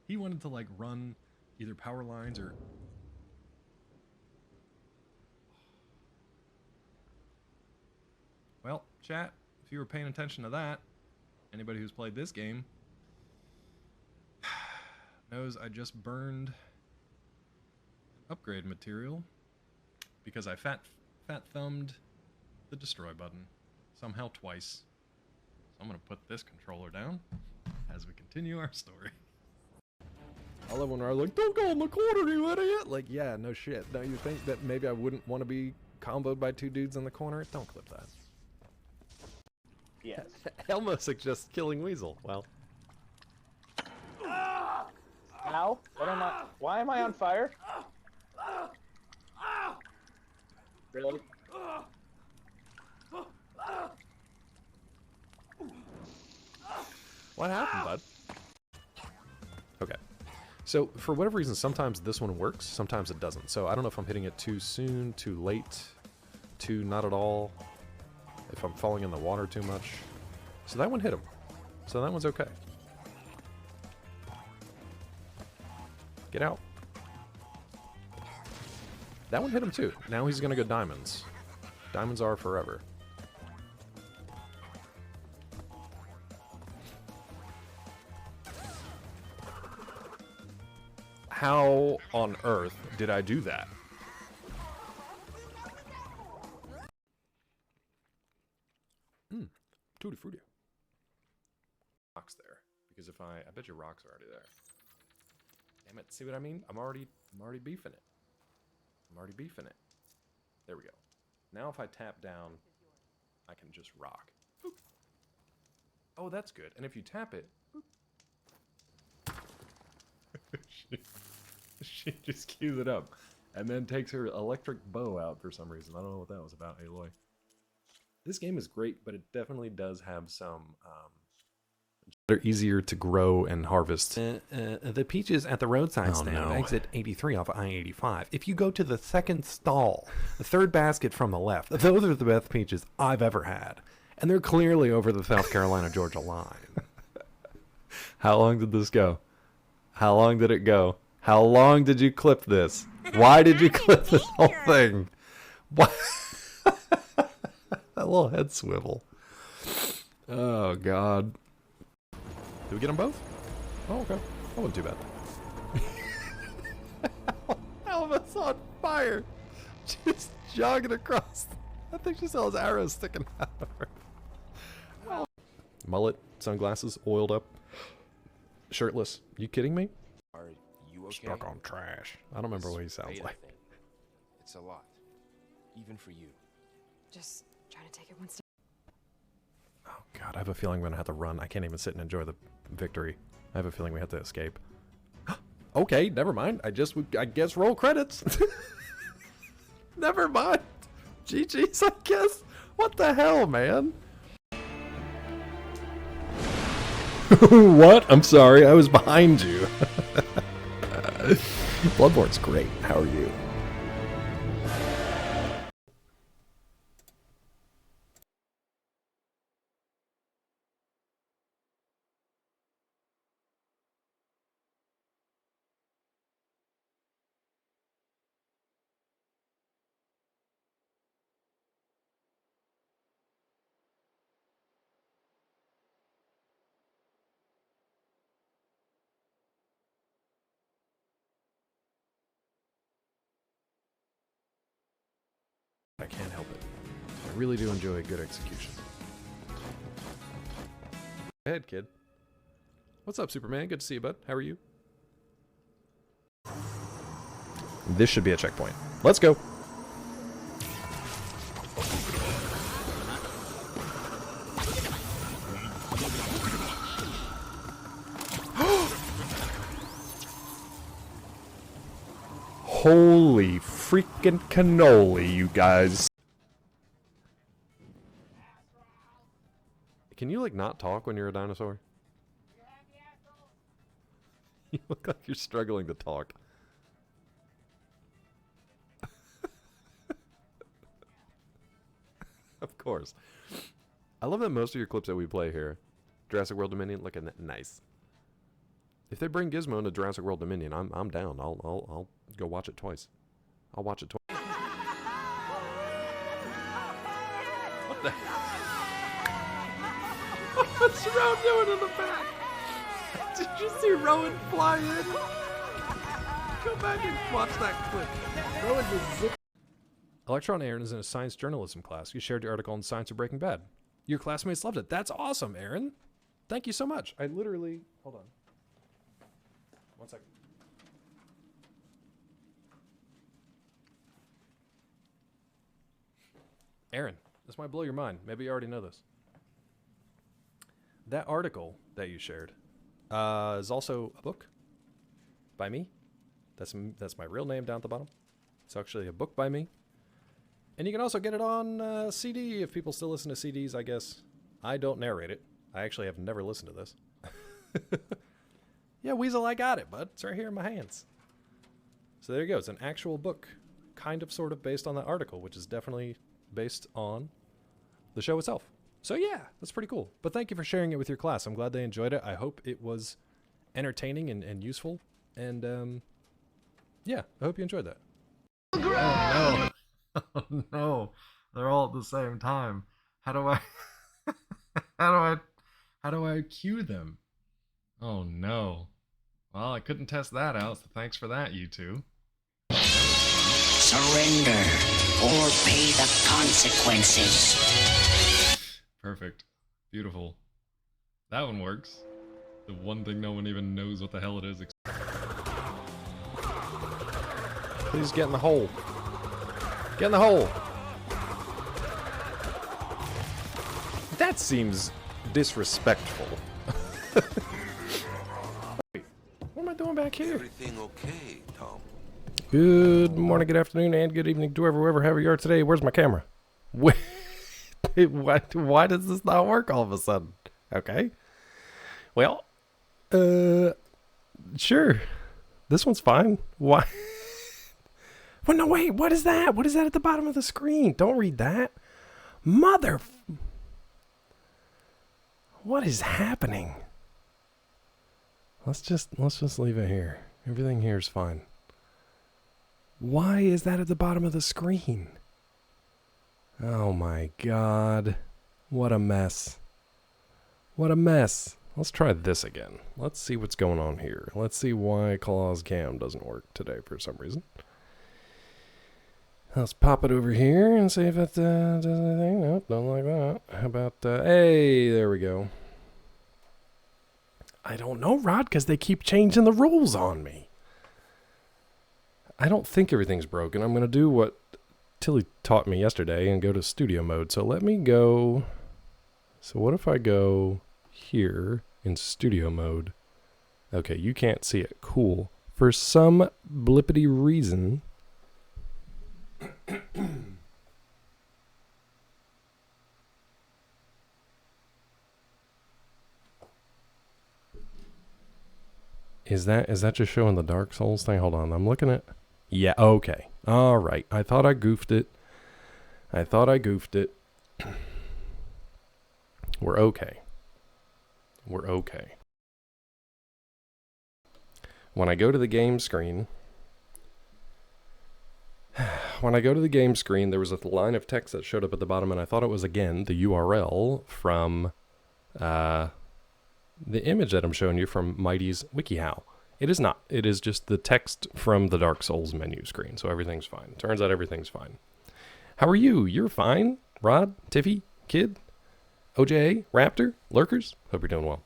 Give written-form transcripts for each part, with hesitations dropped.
He wanted to like run either power lines or... Well, chat, if you were paying attention to that, anybody who's played this game knows I just burned upgrade material because I fat thumbed the destroy button somehow twice. So I'm gonna put this controller down as we continue our story. I love when I was like, don't go in the corner, you idiot! Like, yeah, no shit. Now you think that maybe I wouldn't want to be comboed by two dudes in the corner? Don't clip that. Yes. Elmo suggests killing Weasel. Well. Ow! What am I? Why am I on fire? Really? What happened, bud? Okay. So, for whatever reason, sometimes this one works, sometimes it doesn't. So, I don't know if I'm hitting it too soon, too late, too not at all, if I'm falling in the water too much. So that one hit him. So that one's okay. Get out. That one hit him too. Now he's gonna go diamonds. Diamonds are forever. How on earth did I do that? Tutti frutti. Rocks there. Because if I bet your rocks are already there. Damn it, see what I mean? I'm already beefing it. I'm already beefing it. There we go. Now if I tap down, I can just rock. Boop. Oh, that's good. And if you tap it, she just cues it up. And then takes her electric bow out for some reason. I don't know what that was about, Aloy. This game is great, but it definitely does have some... they're easier to grow and harvest. The peaches at the roadside stand, no. exit 83 off I-85. If you go to the second stall, the third basket from the left, those are the best peaches I've ever had. And they're clearly over the South Carolina-Georgia line. How long did this go? How long did it go? How long did you clip this? Why did you clip this whole thing? What? That little head swivel. Oh, God. Did we get them both? Oh, okay. That wasn't too bad. Elvis on fire. Just jogging across. I think she still has arrows sticking out of her. Oh. Mullet, sunglasses, oiled up, shirtless. You kidding me? Are you okay? Stuck on trash. I don't remember what he sounds Weight, I like. think. It's a lot. Even for you. Just trying to take it one step. Oh, God. I have a feeling we're going to have to run. I can't even sit and enjoy the victory. I have a feeling we have to escape. Okay, never mind. I guess roll credits. Never mind. GG's, I guess. What the hell, man? What? I'm sorry. I was behind you. Bloodborne's great. How are you? I can't help it. I really do enjoy a good execution. Go ahead, kid. What's up, Superman? Good to see you, bud. How are you? This should be a checkpoint. Let's go. Holy freaking cannoli, you guys. Can you, like, not talk when you're a dinosaur? You look like you're struggling to talk. Of course. I love that most of your clips that we play here, Jurassic World Dominion, looking nice. If they bring Gizmo into Jurassic World Dominion, I'm down. I'll go watch it twice. I'll watch it twice. What the? What's Rowan doing in the back? Did you see Rowan fly in? Go back and watch that clip. Rowan just zipped. Electron Aaron is in a science journalism class. You shared your article on Science of Breaking Bad. Your classmates loved it. That's awesome, Aaron. Thank you so much. I literally... Hold on. 1 second. Aaron, this might blow your mind. Maybe you already know this. That article that you shared is also a book by me. That's my real name down at the bottom. It's actually a book by me. And you can also get it on CD if people still listen to CDs, I guess. I don't narrate it. I actually have never listened to this. Yeah, Weasel, I got it, bud. It's right here in my hands. So there you go. It's an actual book, kind of sort of based on that article, which is definitely based on the show itself. So yeah, that's pretty cool. But thank you for sharing it with your class. I'm glad they enjoyed it. I hope it was entertaining and useful. And yeah, I hope you enjoyed that. Oh no. Oh no. They're all at the same time. How do I how do I cue them? Oh no. Well, I couldn't test that out, so thanks for that, you two. Surrender or pay the consequences. Perfect. Beautiful. That one works. The one thing no one even knows what the hell it is. Please get in the hole. Get in the hole. That seems disrespectful. Wait, what am I doing back here? Everything okay, Tom? Good morning, good afternoon, and good evening to whoever you are today. Where's my camera? Why does this not work all of a sudden? Okay. Well, sure. This one's fine. Why? Well, no, wait. What is that? What is that at the bottom of the screen? Don't read that. Mother... What is happening? Let's just leave it here. Everything here is fine. Why is that at the bottom of the screen? Oh my god. What a mess. What a mess. Let's try this again. Let's see what's going on here. Let's see why Claw's cam doesn't work today for some reason. Let's pop it over here and see if it does anything. Nope, don't like that. How about, hey, there we go. I don't know, Rod, because they keep changing the rules on me. I don't think everything's broken. I'm going to do what Tilly taught me yesterday and go to studio mode. So let me go. So what if I go here in studio mode? Okay, you can't see it. Cool. For some blippity reason... Is that just showing the Dark Souls thing? Hold on, I'm looking at... Yeah, okay. Alright, I thought I goofed it. We're okay. We're okay. When I go to the game screen... there was a line of text that showed up at the bottom, and I thought it was, again, the URL from the image that I'm showing you from Mighty's WikiHow. It is not. It is just the text from the Dark Souls menu screen, so everything's fine. Turns out everything's fine. How are you? You're fine? Rod? Tiffy? Kid? OJ? Raptor? Lurkers? Hope you're doing well.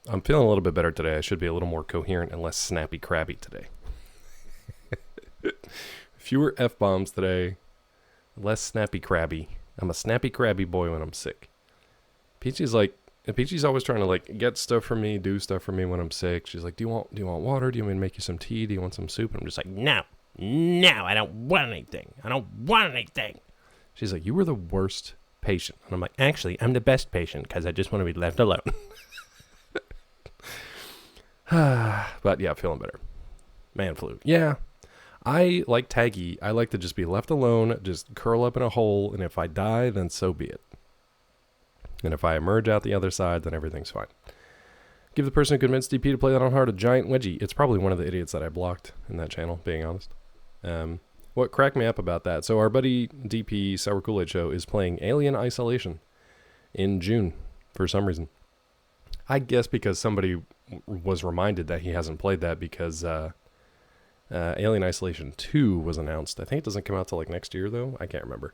I'm feeling a little bit better today. I should be a little more coherent and less snappy crabby today. Fewer F-bombs today. Less snappy crabby. I'm a snappy crabby boy when I'm sick. Peachy's always trying to get stuff for me, do stuff for me when I'm sick. She's like, do you want water? Do you want me to make you some tea? Do you want some soup? And I'm just like, no, I don't want anything. She's like, you were the worst patient. And I'm like, actually, I'm the best patient because I just want to be left alone. But yeah, feeling better. Man flu. Yeah. I like Taggy. I like to just be left alone, just curl up in a hole, and if I die, then so be it. And if I emerge out the other side, then everything's fine. Give the person who convinced DP to play that on hard a giant wedgie. It's probably one of the idiots that I blocked in that channel, being honest. What cracked me up about that? So our buddy DP Sour Kool-Aid Show is playing Alien Isolation in June for some reason. I guess because somebody was reminded that he hasn't played that because Alien Isolation 2 was announced. I think it doesn't come out till like next year though. I can't remember.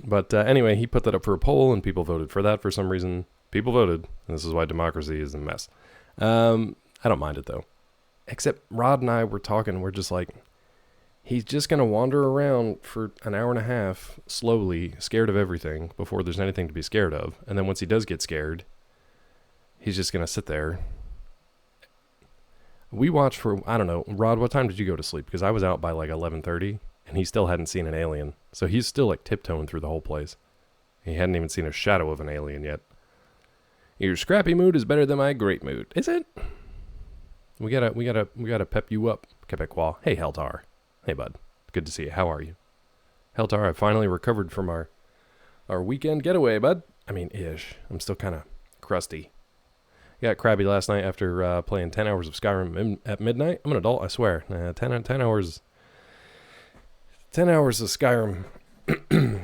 But anyway, he put that up for a poll and people voted for that for some reason. People voted. And this is why democracy is a mess. I don't mind it though. Except Rod and I were talking. We're just like, he's just going to wander around for an hour and a half slowly, scared of everything before there's anything to be scared of. And then once he does get scared, he's just going to sit there. We watched for, I don't know, Rod, what time did you go to sleep? Because I was out by like 11:30 and he still hadn't seen an alien. So he's still like tiptoeing through the whole place. He hadn't even seen a shadow of an alien yet. Your scrappy mood is better than my great mood. Is it? We gotta pep you up, Quebecois. Hey, Heltar. Hey, bud. Good to see you. How are you? Heltar, I finally recovered from our weekend getaway, bud. I mean, ish. I'm still kind of crusty. Got crabby last night after playing 10 hours of Skyrim at midnight. I'm an adult, I swear. 10 hours. 10 hours of Skyrim.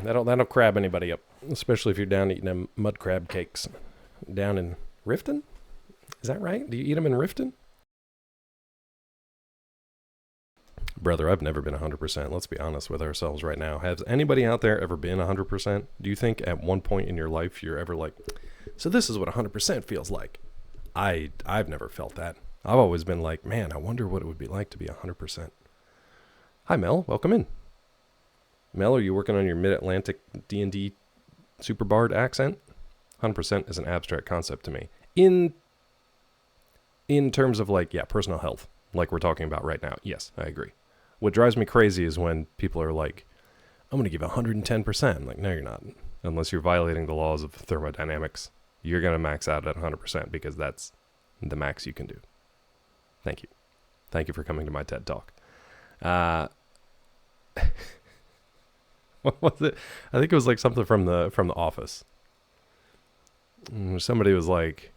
that'll crab anybody up, especially if you're down eating them mud crab cakes down in Riften. Is that right? Do you eat them in Riften? Brother, I've never been 100%. Let's be honest with ourselves right now. Has anybody out there ever been 100%? Do you think at one point in your life you're ever like, so this is what 100% feels like? I've never felt that. I've always been like, man, I wonder what it would be like to be 100%. Hi, Mel. Welcome in. Mel, are you working on your Mid-Atlantic D&D Super Bard accent? 100% is an abstract concept to me. In terms of like, yeah, personal health, like we're talking about right now. Yes, I agree. What drives me crazy is when people are like, I'm going to give 110%. I'm like, no, you're not. Unless you're violating the laws of thermodynamics, you're going to max out at 100% because that's the max you can do. Thank you. Thank you for coming to my TED Talk. What was it? I think it was like something from the Office. Somebody was like,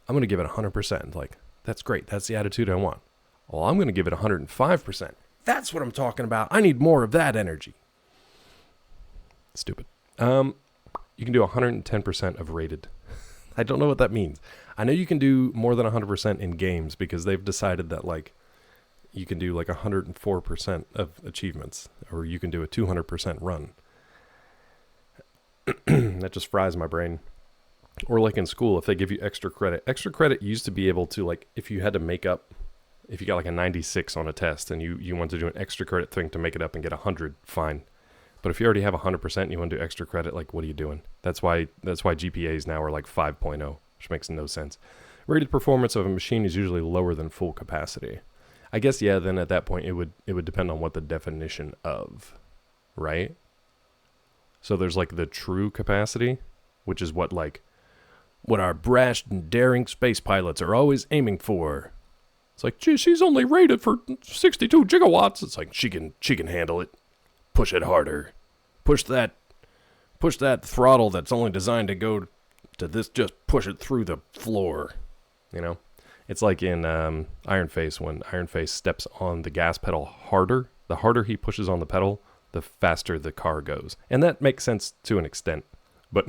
I'm going to give it 100%. Like, that's great. That's the attitude I want. Well, I'm going to give it 105%. That's what I'm talking about. I need more of that energy. Stupid. You can do 110% of rated. I don't know what that means. I know you can do more than 100% in games because they've decided that like you can do like 104% of achievements, or you can do a 200% run. That just fries my brain. Or like in school, if they give you extra credit. Extra credit used to be able to, like, if you had to make up, if you got like a 96 on a test and you want to do an extra credit thing to make it up and get 100, fine. But if you already have 100% and you want to do extra credit, like, what are you doing? That's why GPAs now are like 5.0, which makes no sense. Rated performance of a machine is usually lower than full capacity. I guess, yeah, then at that point it would depend on what the definition of, right? So there's like the true capacity, which is what our brash and daring space pilots are always aiming for. It's like, gee, she's only rated for 62 gigawatts. It's like, she can handle it. Push it harder. Push that throttle that's only designed to go to this, just push it through the floor. You know? It's like in Iron Face, when Iron Face steps on the gas pedal harder. The harder he pushes on the pedal, the faster the car goes. And that makes sense to an extent. But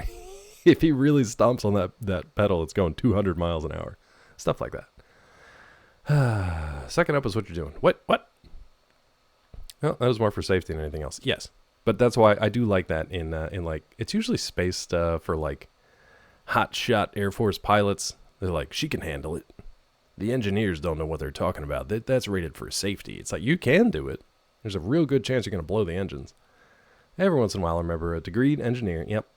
if he really stomps on that pedal, it's going 200 miles an hour. Stuff like that. Second up is what you're doing. What? Well, that was more for safety than anything else. Yes. But that's why I do like that in like, it's usually space stuff for like hotshot Air Force pilots. They're like, she can handle it. The engineers don't know what they're talking about. That's rated for safety. It's like, you can do it. There's a real good chance you're going to blow the engines. Every once in a while, I remember a degreed engineer. Yep.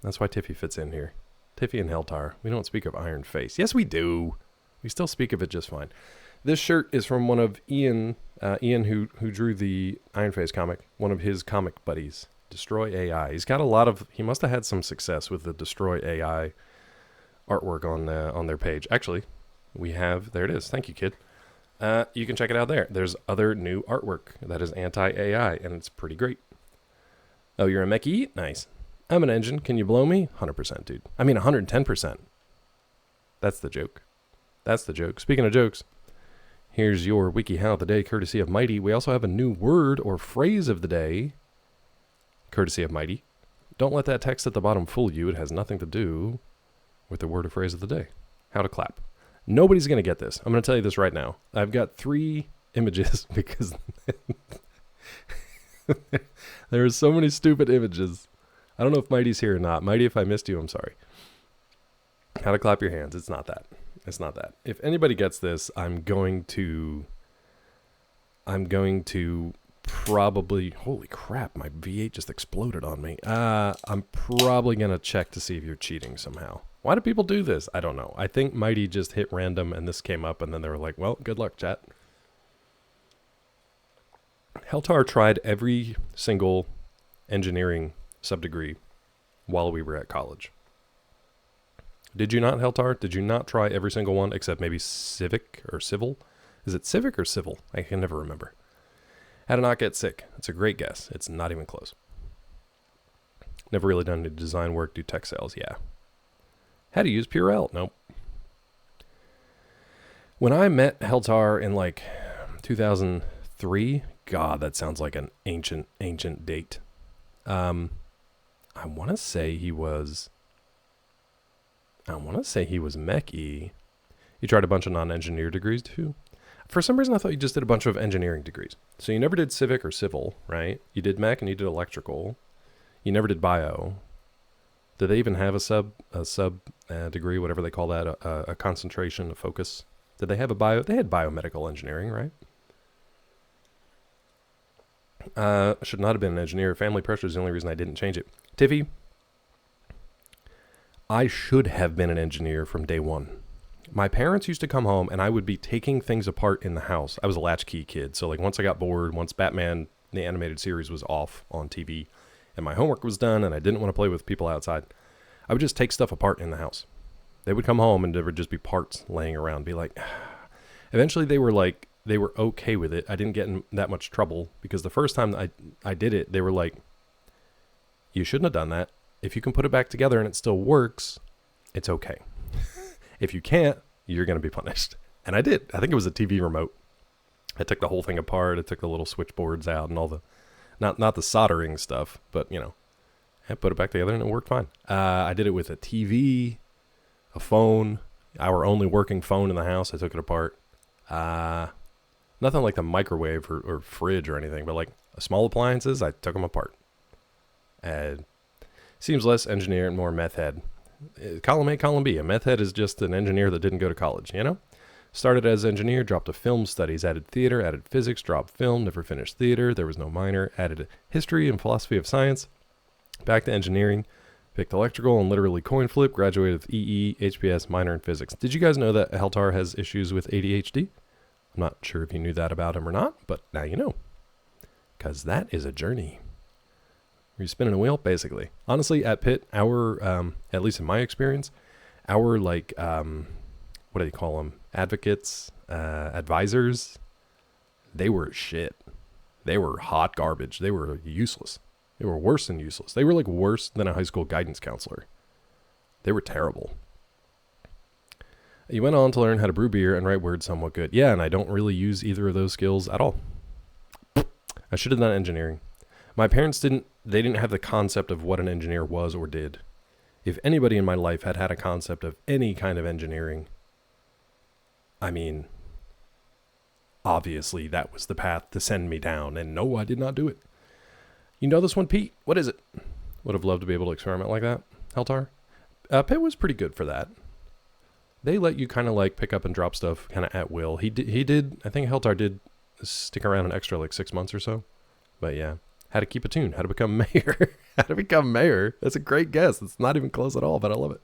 That's why Tiffy fits in here. Tiffy and Heltar. We don't speak of Iron Face. Yes, we do. We still speak of it just fine. This shirt is from one of Ian who drew the Iron Face comic, one of his comic buddies, Destroy AI. He's got he must have had some success with the Destroy AI artwork on their page. Actually, there it is. Thank you, kid. You can check it out there. There's other new artwork that is anti-AI, and it's pretty great. Oh, you're a Mechie? Nice. I'm an engine. Can you blow me? 100%, dude. I mean, 110%. That's the joke. That's the joke. Speaking of jokes, here's your WikiHow of the day, courtesy of Mighty. We also have a new word or phrase of the day, courtesy of Mighty. Don't let that text at the bottom fool you. It has nothing to do with the word or phrase of the day. How to clap. Nobody's going to get this. I'm going to tell you this right now. I've got 3 images because there are so many stupid images. I don't know if Mighty's here or not. Mighty, if I missed you, I'm sorry. How to clap your hands. It's not that. It's not that. If anybody gets this, I'm going to probably, holy crap, my V8 just exploded on me. I'm probably going to check to see if you're cheating somehow. Why do people do this? I don't know. I think Mighty just hit random and this came up and then they were like, well, good luck, chat. Heltar tried every single engineering subdegree while we were at college. Did you not, Heltar? Did you not try every single one except maybe civic or civil? Is it civic or civil? I can never remember. How to not get sick. It's a great guess. It's not even close. Never really done any design work, do tech sales, yeah. How to use Purell? Nope. When I met Heltar in like 2003, God, that sounds like an ancient date. I want to say he was mech-y. He tried a bunch of non-engineer degrees too. For some reason, I thought you just did a bunch of engineering degrees. So you never did civic or civil, right? You did mech and you did electrical. You never did bio. Did they even have a sub degree, whatever they call that, a concentration, a focus? Did they have a bio? They had biomedical engineering, right? Should not have been an engineer. Family pressure is the only reason I didn't change it. Tiffy, I should have been an engineer from day one. My parents used to come home and I would be taking things apart in the house. I was a latchkey kid. So like once I got bored, once Batman, the animated series was off on TV and my homework was done and I didn't want to play with people outside, I would just take stuff apart in the house. They would come home and there would just be parts laying around, be like, eventually they were okay with it. I didn't get in that much trouble because the first time I did it, they were like, you shouldn't have done that. If you can put it back together and it still works, it's okay. If you can't, you're going to be punished. And I did. I think it was a TV remote. I took the whole thing apart. I took the little switchboards out and all the, not the soldering stuff, but you know, I put it back together and it worked fine. I did it with a TV, a phone, our only working phone in the house. I took it apart. Nothing like the microwave or fridge or anything, but like small appliances, I took them apart. Seems less engineer and more meth head. Column A, column B. A meth head is just an engineer that didn't go to college, you know? Started as engineer, dropped to film studies, added theater, added physics, dropped film, never finished theater, there was no minor, added history and philosophy of science, back to engineering, picked electrical and literally coin flip, graduated with EE, HPS, minor in physics. Did you guys know that Heltar has issues with ADHD? I'm not sure if you knew that about him or not, but now you know. Because that is a journey. You're spinning a wheel, basically. Honestly, at Pitt, our, at least in my experience, our, like, what do you call them? Advocates, advisors, they were shit. They were hot garbage. They were useless. They were worse than useless. They were, like, worse than a high school guidance counselor. They were terrible. You went on to learn how to brew beer and write words somewhat good. Yeah, and I don't really use either of those skills at all. I should have done engineering. My parents didn't have the concept of what an engineer was or did. If anybody in my life had a concept of any kind of engineering, I mean, obviously that was the path to send me down, and no, I did not do it. You know this one, Pete? What is it? Would have loved to be able to experiment like that, Heltar. Pitt was pretty good for that. They let you kind of like pick up and drop stuff kind of at will. He did, I think Heltar did stick around an extra like 6 months or so. But yeah. How to keep a tune, how to become mayor. How to become mayor. That's a great guess. It's not even close at all, but I love it.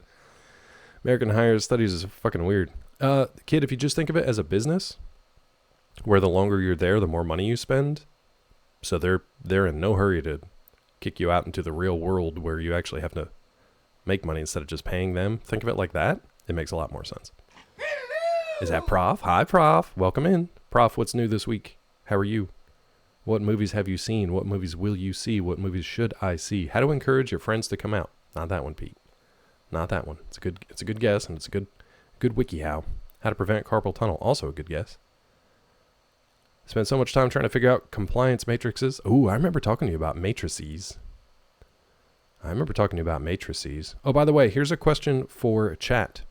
American higher studies is fucking weird. Kid, if you just think of it as a business, where the longer you're there, the more money you spend. So they're in no hurry to kick you out into the real world where you actually have to make money instead of just paying them. Think of it like that. It makes a lot more sense. Is that Prof? Hi, Prof. Welcome in. Prof, what's new this week? How are you? What movies have you seen? What movies will you see? What movies should I see? How to encourage your friends to come out? Not that one, Pete. Not that one. It's a good guess, and it's a good wiki how. How to prevent carpal tunnel? Also a good guess. Spent so much time trying to figure out compliance matrices. Ooh, I remember talking to you about matrices. Oh, by the way, here's a question for chat.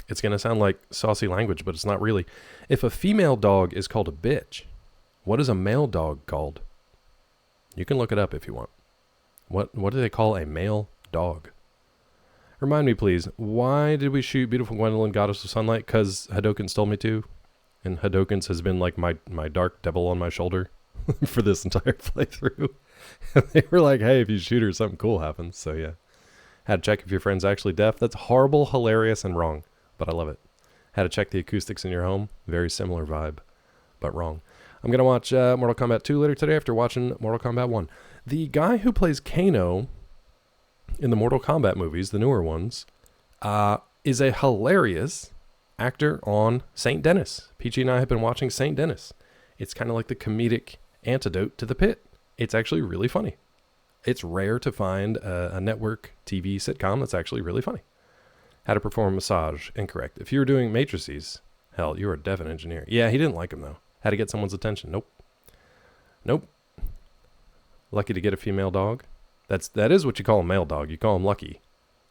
It's going to sound like saucy language, but it's not really. If a female dog is called a bitch, what is a male dog called? You can look it up if you want. What do they call a male dog? Remind me, please, why did we shoot Beautiful Gwendolyn, Goddess of Sunlight? Because Hadokens told me to. And Hadokens has been like my dark devil on my shoulder for this entire playthrough. And they were like, hey, if you shoot her, something cool happens. So yeah. Had to check if your friend's actually deaf. That's horrible, hilarious, and wrong. But I love it. Had to check the acoustics in your home. Very similar vibe, but wrong. I'm going to watch Mortal Kombat 2 later today after watching Mortal Kombat 1. The guy who plays Kano in the Mortal Kombat movies, the newer ones, is a hilarious actor on St. Dennis. Peachy and I have been watching St. Dennis. It's kind of like the comedic antidote to The Pit. It's actually really funny. It's rare to find a network TV sitcom that's actually really funny. How to perform a massage. Incorrect. If you were doing matrices, hell, you were a deaf engineer. Yeah, he didn't like him, though. How to get someone's attention. Nope. Lucky to get a female dog. That is what you call a male dog. You call him lucky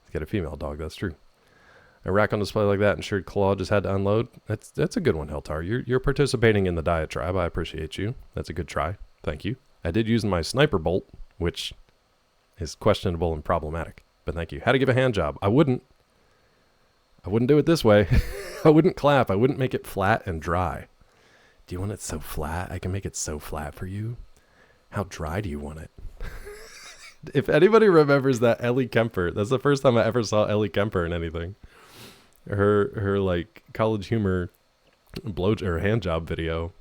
to get a female dog. That's true. A rack on display like that insured Claw just had to unload. That's a good one, Heltar. You're participating in the diatribe. I appreciate you. That's a good try. Thank you. I did use my sniper bolt, which is questionable and problematic. But thank you. How to give a hand job. I wouldn't do it this way. I wouldn't clap. I wouldn't make it flat and dry. Do you want it so flat? I can make it so flat for you. How dry do you want it? If anybody remembers that Ellie Kemper, that's the first time I ever saw Ellie Kemper in anything. Her like college humor or hand job video.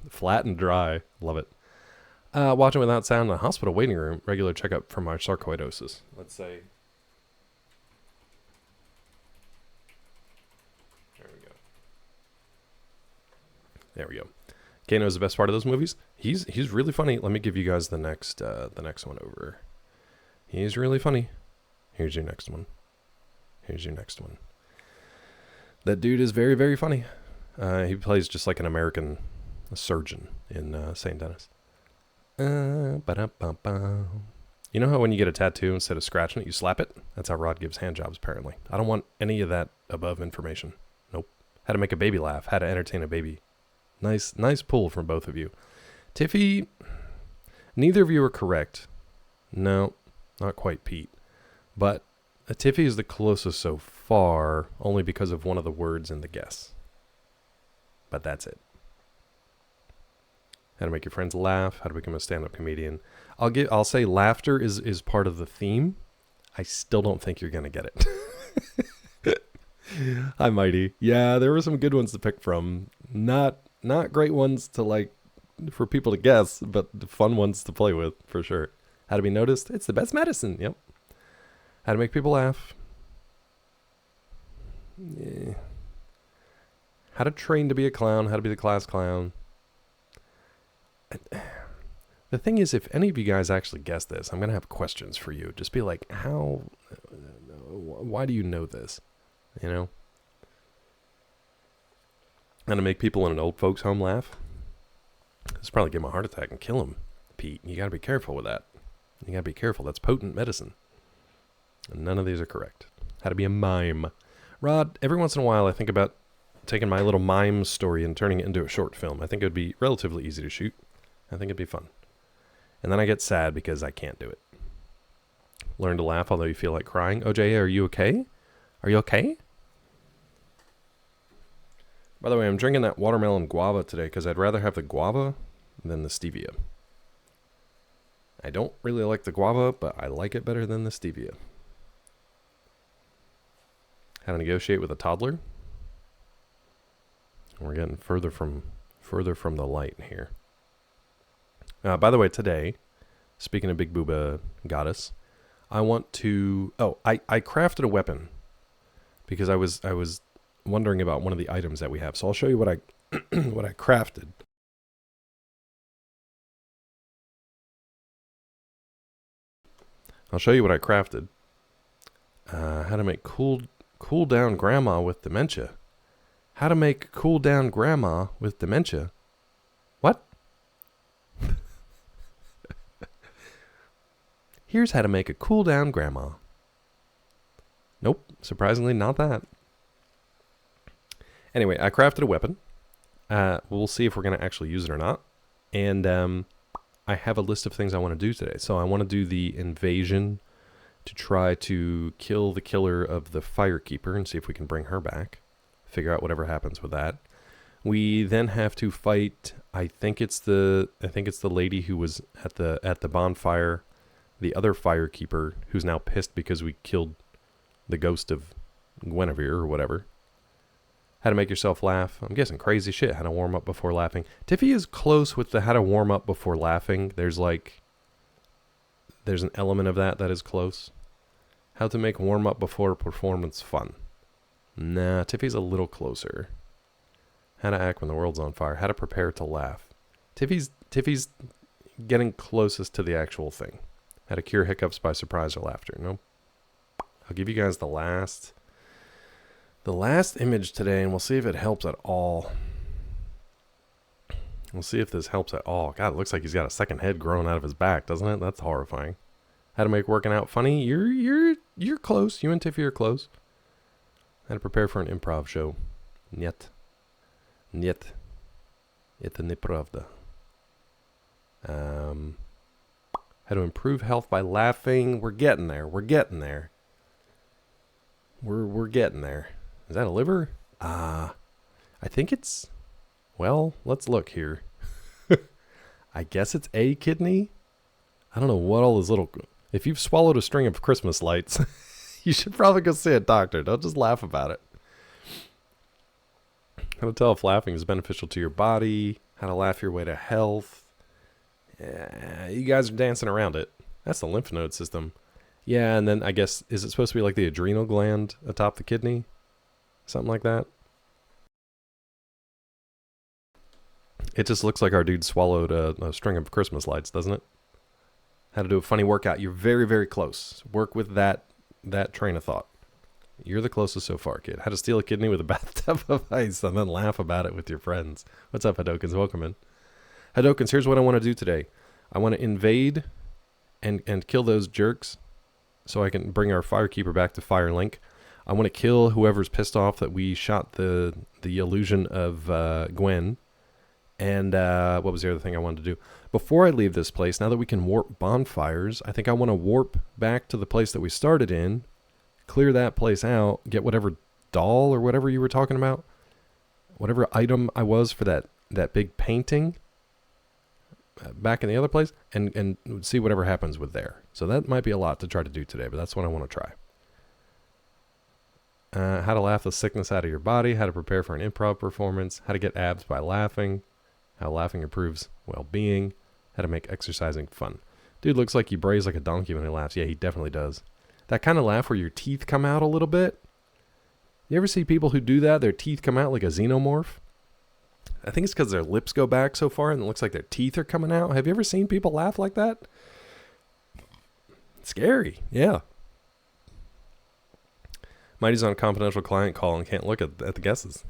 Flat and dry. Love it. Watching without sound in a hospital waiting room. Regular checkup for my sarcoidosis. Let's say. There we go. Kano is the best part of those movies. He's really funny. Let me give you guys the next one over. He's really funny. Here's your next one. That dude is very, very funny. He plays just like an American surgeon in St. Dennis. You know how when you get a tattoo, instead of scratching it, you slap it? That's how Rod gives hand jobs, apparently. I don't want any of that above information. Nope. How to make a baby laugh. How to entertain a baby. Nice pull from both of you. Tiffy, neither of you are correct. No, not quite Pete. But Tiffy is the closest so far, only because of one of the words in the guess. But that's it. How to make your friends laugh. How to become a stand-up comedian. I'll say laughter is part of the theme. I still don't think you're going to get it. Hi, Mighty. Yeah, there were some good ones to pick from. Not great ones to like for people to guess, but fun ones to play with for sure. How to be noticed? It's the best medicine. Yep. How to make people laugh? Yeah. How to train to be a clown? How to be the class clown? The thing is, if any of you guys actually guess this, I'm gonna have questions for you. Just be like, why do you know this? You know? How to make people in an old folks home laugh? This probably give him a heart attack and kill him, Pete. You gotta be careful with that. You gotta be careful. That's potent medicine. And none of these are correct. How to be a mime. Rod, every once in a while I think about taking my little mime story and turning it into a short film. I think it would be relatively easy to shoot. I think it'd be fun. And then I get sad because I can't do it. Learn to laugh although you feel like crying. OJ, are you okay? Are you okay? By the way, I'm drinking that watermelon guava today because I'd rather have the guava than the stevia. I don't really like the guava, but I like it better than the stevia. How to negotiate with a toddler. We're getting further from the light here. By the way, today, speaking of Big Booba Goddess, I want to... Oh, I crafted a weapon because I was wondering about one of the items that we have. So I'll show you what I what I crafted. I'll show you what I crafted. How to make cool down grandma with dementia. How to make cool down grandma with dementia. What? Here's how to make a cool down grandma. Nope, surprisingly not that. Anyway, I crafted a weapon. We'll see if we're going to actually use it or not. And I have a list of things I want to do today. So I want to do the invasion to try to kill the killer of the firekeeper and see if we can bring her back. Figure out whatever happens with that. We then have to fight. I think it's the lady who was at the bonfire, the other firekeeper who's now pissed because we killed the ghost of Guinevere or whatever. How to make yourself laugh. I'm guessing crazy shit. How to warm up before laughing. Tiffy is close with the how to warm up before laughing. There's an element of that is close. How to make warm up before performance fun. Nah, Tiffy's a little closer. How to act when the world's on fire. How to prepare to laugh. Tiffy's getting closest to the actual thing. How to cure hiccups by surprise or laughter. Nope. I'll give you guys the last image today, and we'll see if it helps at all. We'll see if this helps at all. God, it looks like he's got a second head growing out of his back, doesn't it? That's horrifying. How to make working out funny. You're close. You and Tiffy are close. How to prepare for an improv show. Niet. Это неправда. How to improve health by laughing. We're getting there. We're getting there. We're getting there. Is that a liver? I think it's... Well, let's look here. I guess it's a kidney. I don't know what all those little... If you've swallowed a string of Christmas lights, you should probably go see a doctor. Don't just laugh about it. How to tell if laughing is beneficial to your body. How to laugh your way to health. You guys are dancing around it. That's the lymph node system. Yeah, and then I guess, is it supposed to be like the adrenal gland atop the kidney? Something like that? It just looks like our dude swallowed a string of Christmas lights, doesn't it? How to do a funny workout. You're very, very close. Work with that train of thought. You're the closest so far, kid. How to steal a kidney with a bathtub of ice and then laugh about it with your friends. What's up, Hadokens? Welcome in. Hadokens, here's what I want to do today. I want to invade and kill those jerks so I can bring our firekeeper back to Firelink. I want to kill whoever's pissed off that we shot the illusion of Gwen. And what was the other thing I wanted to do? Before I leave this place, now that we can warp bonfires, I think I want to warp back to the place that we started in, clear that place out, get whatever doll or whatever you were talking about, whatever item I was for that big painting back in the other place, and see whatever happens with there. So that might be a lot to try to do today, but that's what I want to try. How to laugh the sickness out of your body, how to prepare for an improv performance, how to get abs by laughing, how laughing improves well-being, how to make exercising fun. Dude looks like he brays like a donkey when he laughs. Yeah, he definitely does. That kind of laugh where your teeth come out a little bit. You ever see people who do that? Their teeth come out like a xenomorph? I think it's because their lips go back so far and it looks like their teeth are coming out. Have you ever seen people laugh like that? It's scary, yeah. Mighty's on a confidential client call and can't look at the guesses.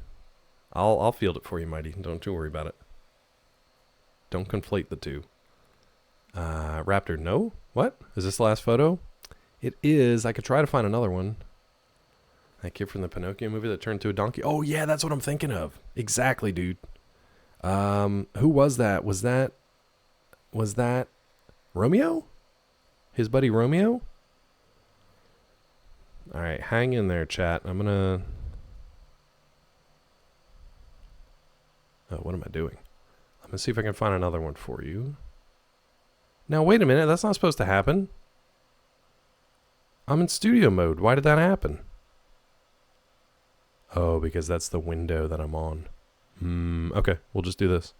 I'll field it for you, Mighty. Don't you worry about it. Don't conflate the two. Raptor, no? What? Is this the last photo? It is. I could try to find another one. That kid from the Pinocchio movie that turned to a donkey. Oh, yeah, that's what I'm thinking of. Exactly, dude. Who was that? Was that Romeo? His buddy Romeo? All right, hang in there, chat. I'm going to... Oh, what am I doing? I'm going to see if I can find another one for you. Now, wait a minute. That's not supposed to happen. I'm in studio mode. Why did that happen? Oh, because that's the window that I'm on. Okay, we'll just do this.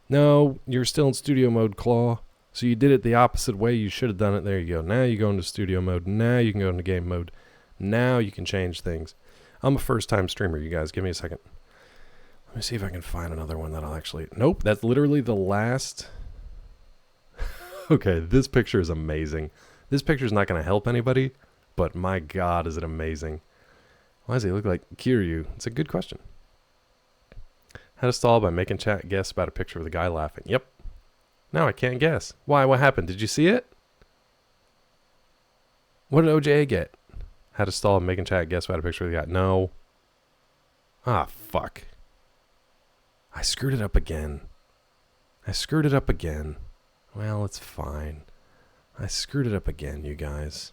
No, you're still in studio mode, Claw. So you did it the opposite way. You should have done it. There you go. Now you go into studio mode. Now you can go into game mode. Now you can change things. I'm a first-time streamer, you guys. Give me a second. Let me see if I can find another one that I'll actually... Nope, that's literally the last... Okay, this picture is amazing. This picture's not going to help anybody, but my God, is it amazing. Why does he look like Kiryu? It's a good question. How to stall by making chat guess about a picture of the guy laughing. Yep. Now I can't guess. Why? What happened? Did you see it? What did OJA get? How to stall by making chat guess about a picture of the guy. No. Ah, fuck. I screwed it up again. Well, it's fine. I screwed it up again, you guys.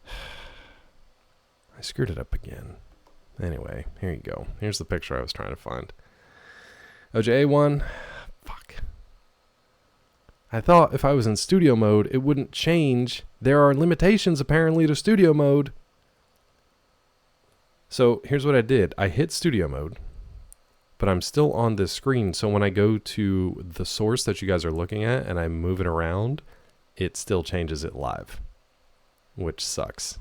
I screwed it up again. Anyway, here you go. Here's the picture I was trying to find. OJA 1. Fuck. I thought if I was in studio mode, it wouldn't change. There are limitations, apparently, to studio mode. So, here's what I did. I hit studio mode, but I'm still on this screen. So, when I go to the source that you guys are looking at and I move it around, it still changes it live, which sucks.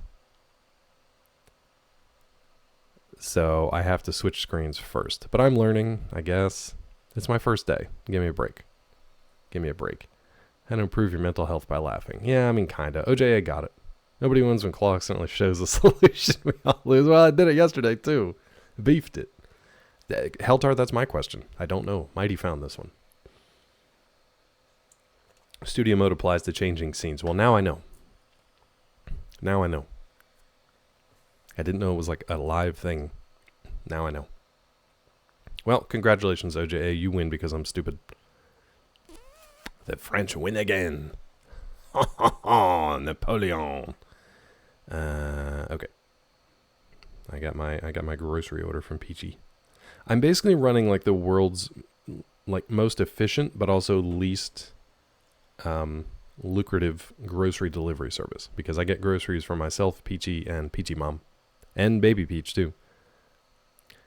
So I have to switch screens first. But I'm learning, I guess. It's my first day. Give me a break. How to improve your mental health by laughing. Yeah, I mean, kinda. OJA got it. Nobody wins when Claw accidentally shows the solution. We all lose. Well, I did it yesterday, too. Beefed it. Heltar, that's my question. I don't know. Mighty found this one. Studio mode applies to changing scenes. Well, now I know. I didn't know it was like a live thing. Now I know. Well, congratulations, OJA. You win because I'm stupid. The French win again. Napoleon. Okay. I got my grocery order from Peachy. I'm basically running like the world's like most efficient but also least lucrative grocery delivery service because I get groceries for myself, Peachy, and Peachy Mom. And Baby Peach, too.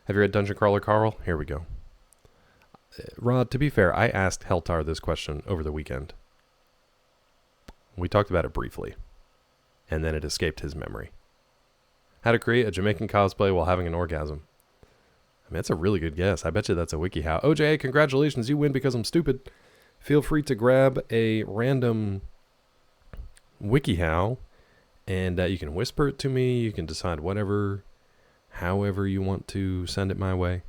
Have you read Dungeon Crawler Carl? Here we go. Rod, to be fair, I asked Heltar this question over the weekend. We talked about it briefly. And then it escaped his memory. How to create a Jamaican cosplay while having an orgasm. I mean, that's a really good guess. I bet you that's a WikiHow. OJ, congratulations. You win because I'm stupid. Feel free to grab a random WikiHow. And you can whisper it to me. You can decide however you want to send it my way.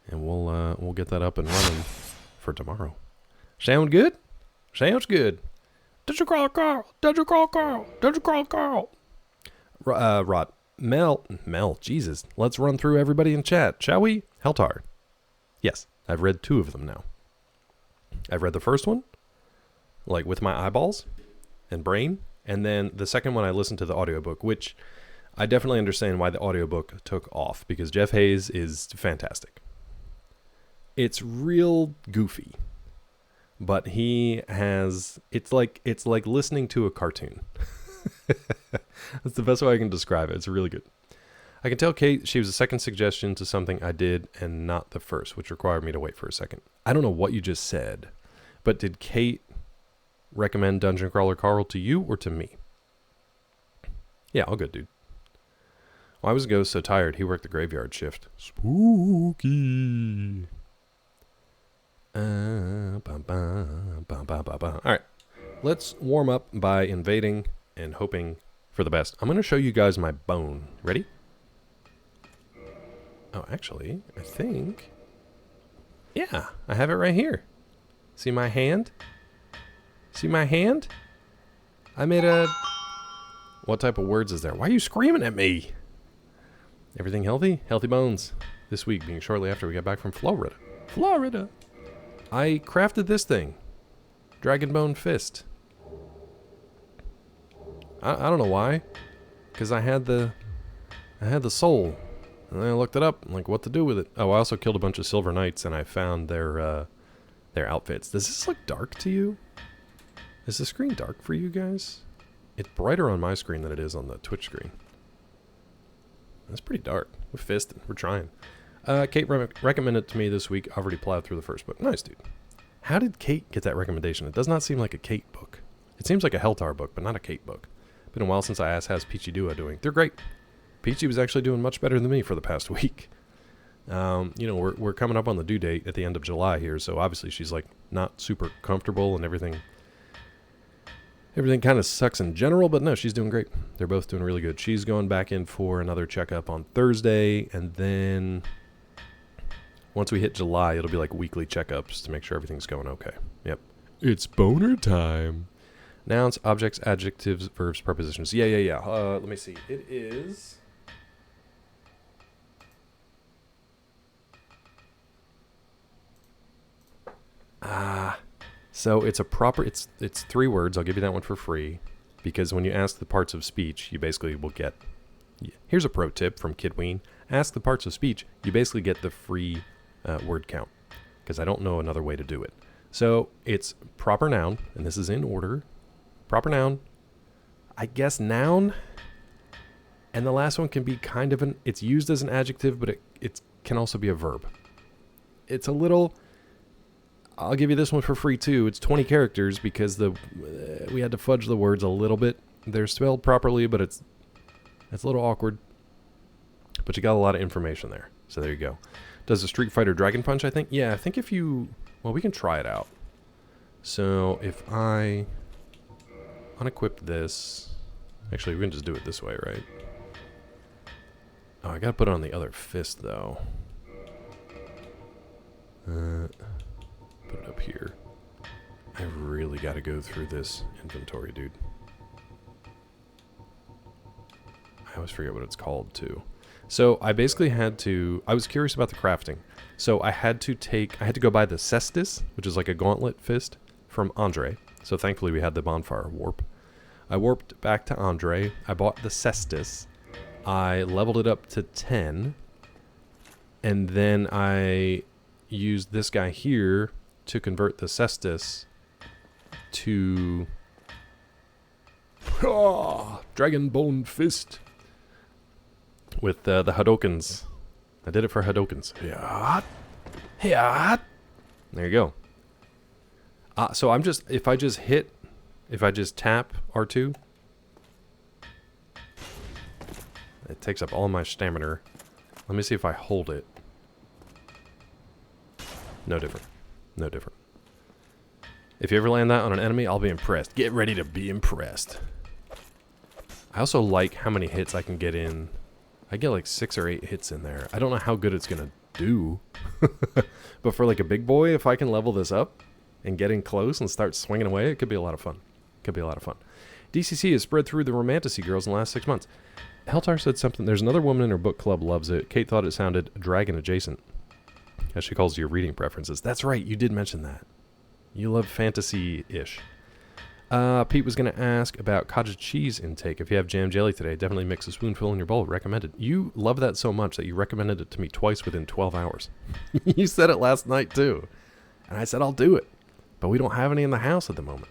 And we'll get that up and running for tomorrow. Sound good? Sounds good. Did you call Carl? Rod. Mel, Jesus. Let's run through everybody in chat, shall we? Heltar. Yes, I've read 2 of them now. I've read the first one, like with my eyeballs and brain. And then the second one, I listened to the audiobook, which I definitely understand why the audiobook took off, because Jeff Hayes is fantastic. It's real goofy, but it's like listening to a cartoon. That's the best way I can describe it. It's really good. I can tell Kate she was a second suggestion to something I did and not the first, which required me to wait for a second. I don't know what you just said, but did Kate recommend Dungeon Crawler Carl to you or to me? Yeah, all good, dude. Why was Ghost so tired? He worked the graveyard shift. Spooky. Alright, let's warm up by invading and hoping for the best. I'm going to show you guys my bone. Ready? Oh, actually, I think... Yeah, I have it right here. See my hand? I made a... What type of words is there? Why are you screaming at me? Everything healthy? Healthy bones. This week being shortly after we got back from Florida. I crafted this thing. Dragon Bone Fist. I don't know why. Because I had the soul. And then I looked it up. I'm like, what to do with it? Oh, I also killed a bunch of Silver Knights and I found their outfits. Does this look dark to you? Is the screen dark for you guys? It's brighter on my screen than it is on the Twitch screen. That's pretty dark. We're fisting. We're trying. Kate recommended it to me this week. I've already plowed through the first book. Nice, dude. How did Kate get that recommendation? It does not seem like a Kate book. It seems like a Heltar book, but not a Kate book. Been a while since I asked how's Peachy Duo doing. They're great. Peachy was actually doing much better than me for the past week. We're coming up on the due date at the end of July here, so obviously she's like not super comfortable and everything everything kind of sucks in general, but no, she's doing great. They're both doing really good. She's going back in for another checkup on Thursday, and then once we hit July, it'll be like weekly checkups to make sure everything's going okay. Yep. It's boner time. Nouns, objects, adjectives, verbs, prepositions. Yeah. Let me see. It is... So it's a proper, it's 3 words. I'll give you that one for free, because when you ask the parts of speech, you basically will get, here's a pro tip from Kidween. Ask the parts of speech, you basically get the free word count, because I don't know another way to do it. So it's proper noun, and this is in order. Proper noun, I guess noun, and the last one can be kind of it's used as an adjective, but it can also be a verb. It's a little... I'll give you this one for free too. It's 20 characters because we had to fudge the words a little bit. They're spelled properly, but it's a little awkward. But you got a lot of information there. So there you go. Does the Street Fighter Dragon Punch, I think? Yeah, I think if you... Well, we can try it out. So if I unequip this... Actually, we can just do it this way, right? Oh, I gotta put it on the other fist, though. Put it up here. I really got to go through this inventory, dude. I always forget what it's called, too. So I basically had to... I was curious about the crafting. So I had to go buy the Cestus, which is like a gauntlet fist, from Andre. So thankfully we had the bonfire warp. I warped back to Andre. I bought the Cestus. I leveled it up to 10. And then I used this guy here to convert the Cestus to Dragon Bone Fist with the Hadokens. I did it for Hadokens. Yeah. There you go. So I'm just, if I just tap R2, it takes up all my stamina. Let me see if I hold it. No different. No different. If you ever land that on an enemy, I'll be impressed. Get ready to be impressed. I also like how many hits I can get in. I get like 6 or 8 hits in there. I don't know how good it's going to do. But for like a big boy, if I can level this up and get in close and start swinging away, it could be a lot of fun. Could be a lot of fun. DCC has spread through the Romantasy girls in the last 6 months. Heltar said something. There's another woman in her book club loves it. Kate thought it sounded dragon adjacent. As she calls your reading preferences. That's right, you did mention that. You love fantasy-ish. Pete was going to ask about cottage cheese intake. If you have jam jelly today, definitely mix a spoonful in your bowl. Recommended. You love that so much that you recommended it to me twice within 12 hours. You said it last night, too. And I said, I'll do it. But we don't have any in the house at the moment.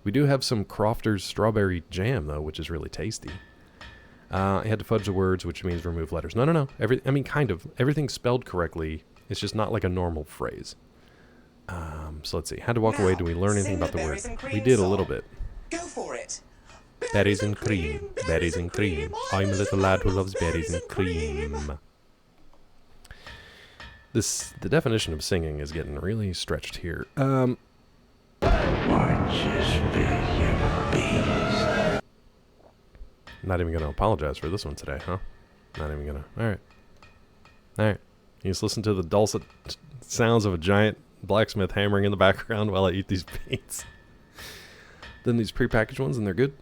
We do have some Crofter's strawberry jam, though, which is really tasty. I had to fudge the words, which means remove letters. No. Kind of. Everything's spelled correctly. It's just not like a normal phrase. So let's see. How to walk away. Do we learn anything about the word? We did a little bit. Go for it. Berries and cream. Berries and cream. I'm a little lad who loves berries and cream. The definition of singing is getting really stretched here. Not even going to apologize for this one today, huh? Not even going to. Alright. You just listen to the dulcet sounds of a giant blacksmith hammering in the background while I eat these beans. Then these prepackaged ones, and they're good.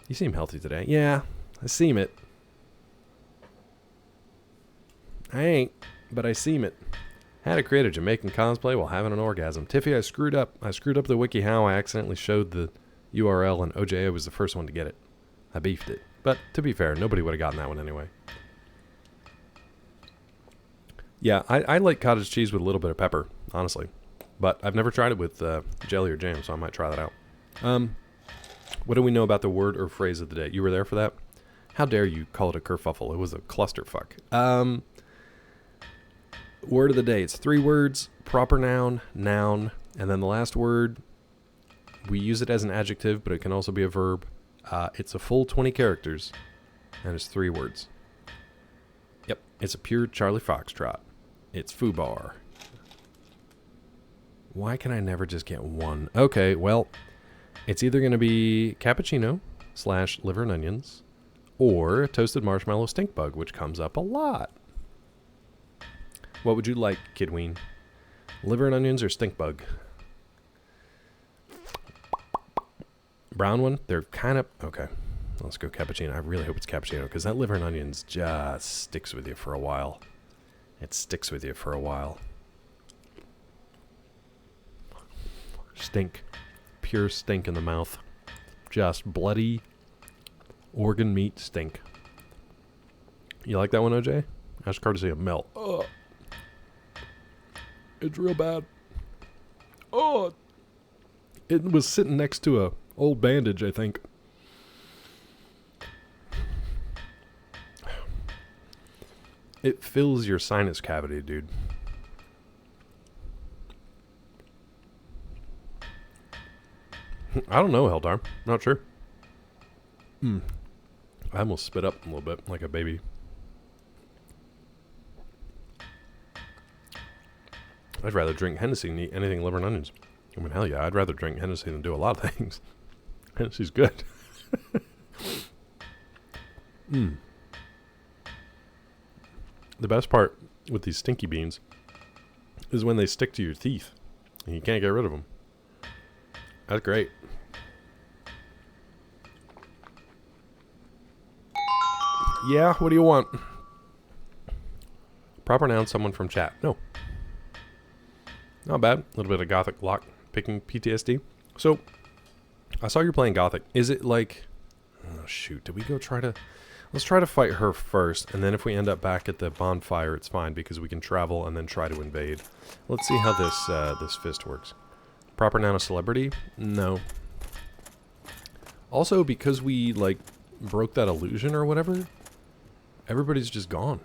You seem healthy today. Yeah, I seem it. I ain't, but I seem it. How to create a Jamaican cosplay while having an orgasm. Tiffy, I screwed up. I screwed up the wiki how. I accidentally showed the URL, and OJA was the first one to get it. I beefed it. But to be fair, nobody would have gotten that one anyway. Yeah, I like cottage cheese with a little bit of pepper, honestly. But I've never tried it with jelly or jam, so I might try that out. What do we know about the word or phrase of the day? You were there for that? How dare you call it a kerfuffle? It was a clusterfuck. Word of the day. It's 3 words, proper noun, and then the last word, we use it as an adjective, but it can also be a verb. It's a full 20 characters, and it's 3 words. Yep, it's a pure Charlie Foxtrot. It's FUBAR. Why can I never just get one? Okay, well, It's either going to be cappuccino / liver and onions or toasted marshmallow stink bug, which comes up a lot. What would you like, Kidween? Liver and onions or stink bug? Brown one? They're kind of... Okay. Let's go cappuccino. I really hope it's cappuccino because that liver and onions just sticks with you for a while. It sticks with you for a while. Stink. Pure stink in the mouth. Just bloody organ meat stink. You like that one, OJ? That's courtesy of Mel. Ugh. It's real bad. Oh, it was sitting next to a old bandage, I think. It fills your sinus cavity, dude. I don't know, Heldar. Not sure. I almost spit up a little bit, like a baby. I'd rather drink Hennessy than eat anything liver and onions. I mean, hell yeah, I'd rather drink Hennessy than do a lot of things. Hennessy's good. The best part with these stinky beans is when they stick to your teeth and you can't get rid of them. That's great. Yeah, what do you want? Proper noun, someone from chat. No. Not bad. A little bit of Gothic lock picking PTSD. So, I saw you're playing Gothic. Is it like... Oh, shoot. Did we go try to... Let's try to fight her first, and then if we end up back at the bonfire, it's fine, because we can travel and then try to invade. Let's see how this fist works. Proper noun, a celebrity? No. Also, because we, like, broke that illusion or whatever, everybody's just gone.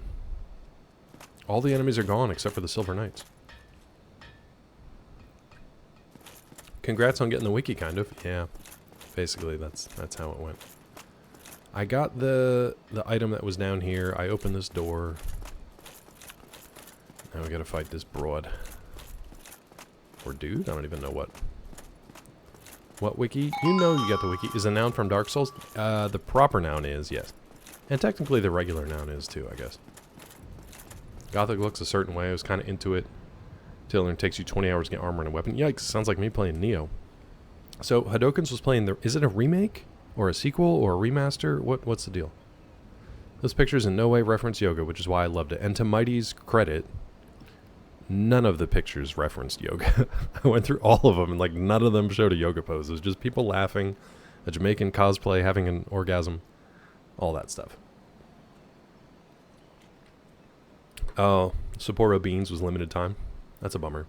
All the enemies are gone except for the Silver Knights. Congrats on getting the wiki, kind of. Yeah, basically that's how it went. I got the item that was down here. I opened this door. Now we gotta fight this broad. Or dude? I don't even know what. What wiki? You know you got the wiki. Is a noun from Dark Souls? The proper noun is, yes. And technically the regular noun is too, I guess. Gothic looks a certain way. I was kind of into it. Till it takes you 20 hours to get armor and a weapon. Yikes, sounds like me playing Neo. So, Hadokens was playing the... Is it a remake? Or a sequel? Or a remaster? What's the deal? Those pictures in no way reference yoga, which is why I loved it. And to Mighty's credit, none of the pictures referenced yoga. I went through all of them, and like none of them showed a yoga pose. It was just people laughing, a Jamaican cosplay, having an orgasm, all that stuff. Oh, Sapporo Beans was limited time. That's a bummer.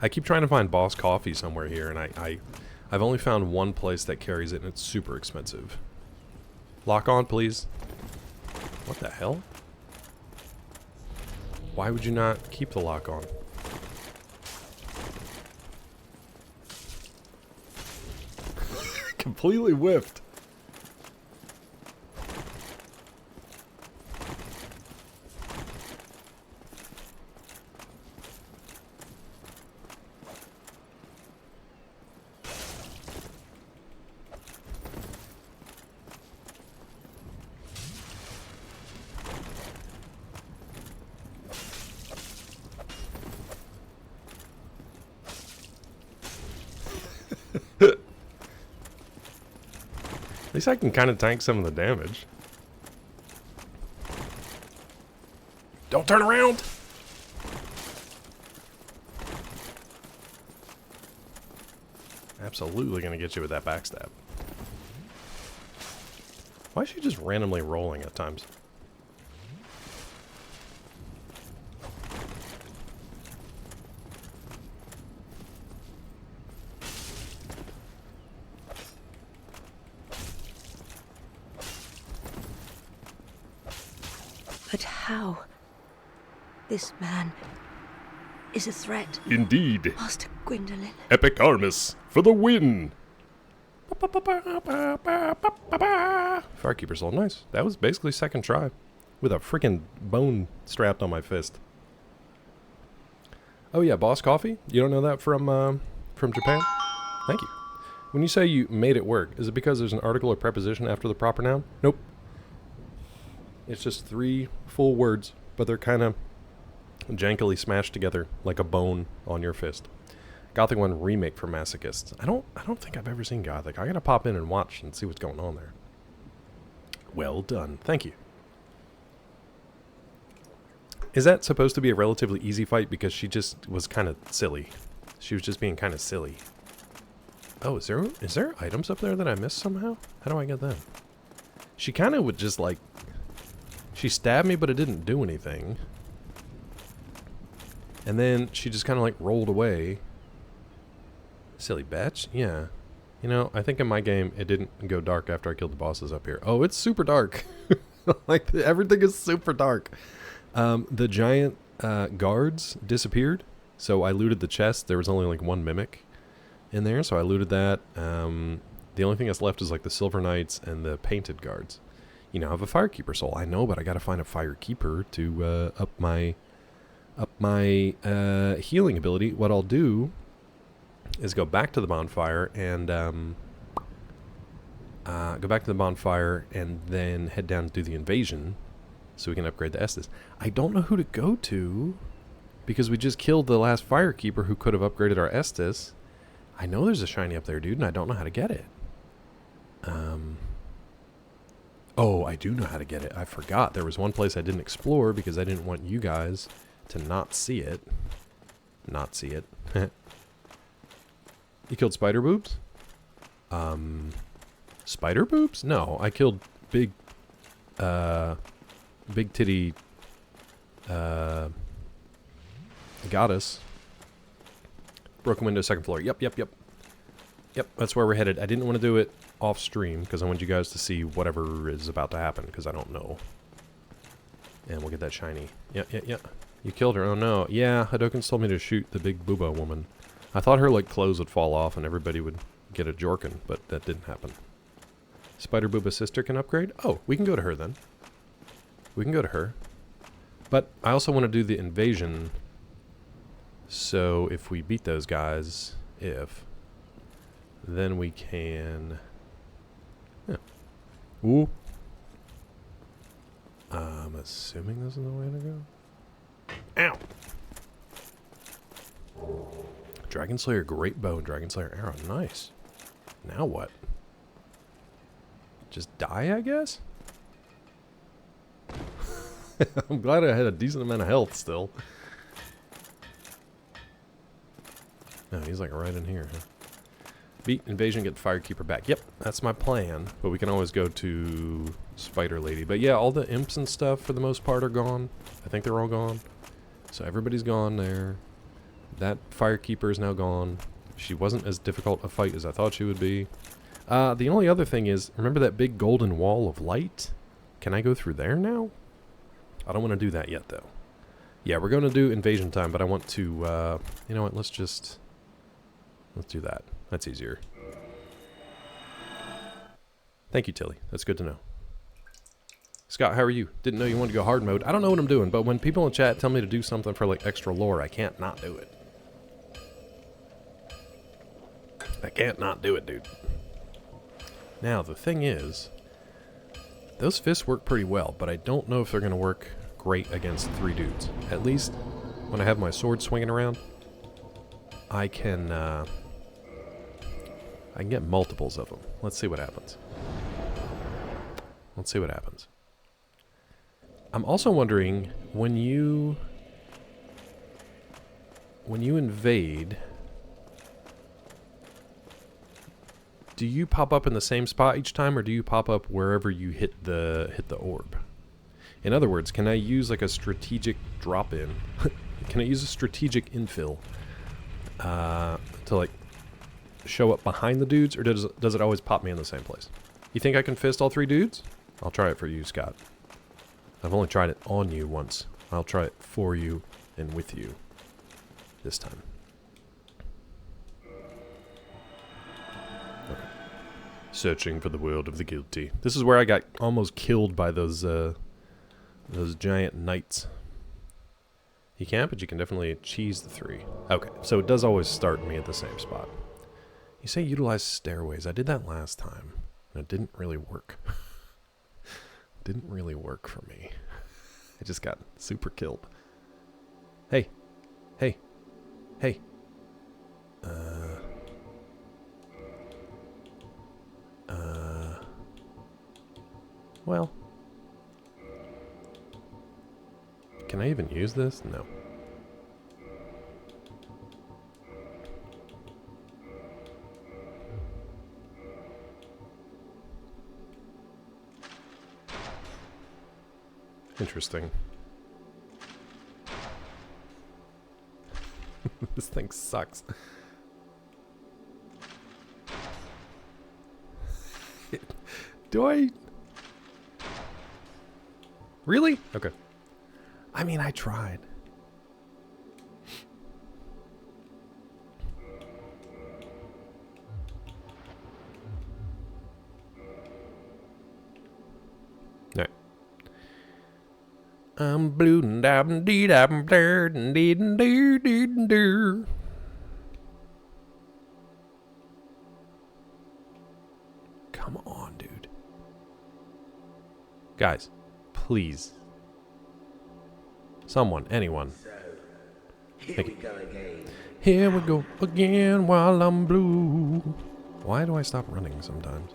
I keep trying to find Boss Coffee somewhere here, and I've only found one place that carries it, and it's super expensive. Lock on, please. What the hell? Why would you not keep the lock on? Completely whiffed. At least I can kind of tank some of the damage. Don't turn around! Absolutely gonna get you with that backstab. Why is she just randomly rolling at times? But how? This man is a threat. Indeed. Master Gwendolyn. Epic Armis for the win! Firekeeper soul, nice. That was basically second try. With a freaking bone strapped on my fist. Oh yeah, Boss Coffee? You don't know that from Japan? Thank you. When you say you made it work, is it because there's an article or preposition after the proper noun? Nope. It's just 3 full words, but they're kind of jankily smashed together like a bone on your fist. Gothic 1 remake for masochists. I don't think I've ever seen Gothic. I gotta pop in and watch and see what's going on there. Well done. Thank you. Is that supposed to be a relatively easy fight because she just was kind of silly? She was just being kind of silly. Oh, is there items up there that I missed somehow? How do I get them? She kind of would just like... She stabbed me, but it didn't do anything. And then she just kind of like rolled away. Silly bitch. Yeah. You know, I think in my game it didn't go dark after I killed the bosses up here. Oh, it's super dark. Like, everything is super dark. The giant guards disappeared. So I looted the chest. There was only like 1 mimic in there, so I looted that. The only thing that's left is like the silver knights and the painted guards. You know, I have a firekeeper soul. I know, but I gotta find a firekeeper to up my healing ability. What I'll do is go back to the bonfire and then head down and do the invasion so we can upgrade the Estes. I don't know who to go to because we just killed the last firekeeper who could have upgraded our Estes. I know there's a shiny up there, dude, and I don't know how to get it. Oh, I do know how to get it. I forgot. There was one place I didn't explore because I didn't want you guys to not see it. Not see it. You killed spider boobs? Spider boobs? No, I killed big titty goddess. Broken window, 2nd floor. Yep, that's where we're headed. I didn't want to do it off stream because I want you guys to see whatever is about to happen because I don't know. And we'll get that shiny. Yeah. You killed her. Oh no. Yeah, Hadouken's told me to shoot the big booba woman. I thought her like clothes would fall off and everybody would get a jorkin, but that didn't happen. Spider booba sister can upgrade? Oh, we can go to her then. We can go to her. But I also want to do the invasion. So if we beat those guys, then we can... Yeah. Ooh. I'm assuming this is the way to go. Ow! Dragon Slayer Great Bow and Dragon Slayer Arrow. Nice. Now what? Just die, I guess? I'm glad I had a decent amount of health still. No, he's like right in here, huh? Beat invasion, get Firekeeper back. Yep, that's my plan. But we can always go to Spider Lady. But yeah, all the imps and stuff for the most part are gone. I think they're all gone. So everybody's gone there. That Firekeeper is now gone. She wasn't as difficult a fight as I thought she would be. The only other thing is, remember that big golden wall of light? Can I go through there now? I don't want to do that yet, though. Yeah, we're going to do invasion time, but I want to, you know what, let's do that. That's easier. Thank you, Tilly. That's good to know. Scott, how are you? Didn't know you wanted to go hard mode. I don't know what I'm doing, but when people in chat tell me to do something for, like, extra lore, I can't not do it. I can't not do it, dude. Now, the thing is, those fists work pretty well, but I don't know if they're going to work great against 3 dudes. At least, when I have my sword swinging around, I can get multiples of them. Let's see what happens. Let's see what happens. I'm also wondering, when you invade, do you pop up in the same spot each time, or do you pop up wherever you hit the orb? In other words, can I use like a strategic drop-in? Can I use a strategic infill to like show up behind the dudes, or does it always pop me in the same place? You think I can fist all 3 dudes? I'll try it for you, Scott. I've only tried it on you once. I'll try it for you and with you this time. Okay. Searching for the world of the guilty. This is where I got almost killed by those giant knights. You can't, but you can definitely cheese the 3. Okay, so it does always start me at the same spot. You say utilize stairways. I did that last time. And it didn't really work. Didn't really work for me. I just got super killed. Hey. Hey. Hey. Well. Can I even use this? No. Interesting. This thing sucks. Do I? Really? Okay. I mean, I tried. Alright. I'm blue and dab dee dab blurred and dee dee dee dee. Come on, dude. Guys, please. Someone, anyone. Here we go again. Here we go again while I'm blue. Why do I stop running sometimes?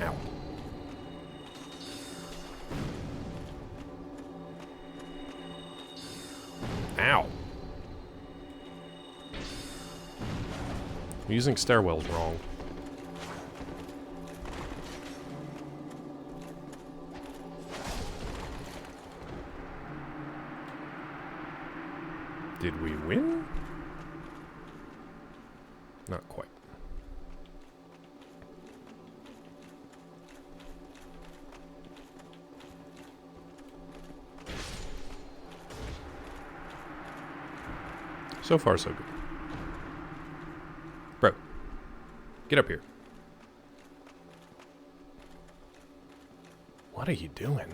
Ow. Ow. I'm using stairwells wrong. Did we win? Not quite. So far, so good. Bro, get up here. What are you doing?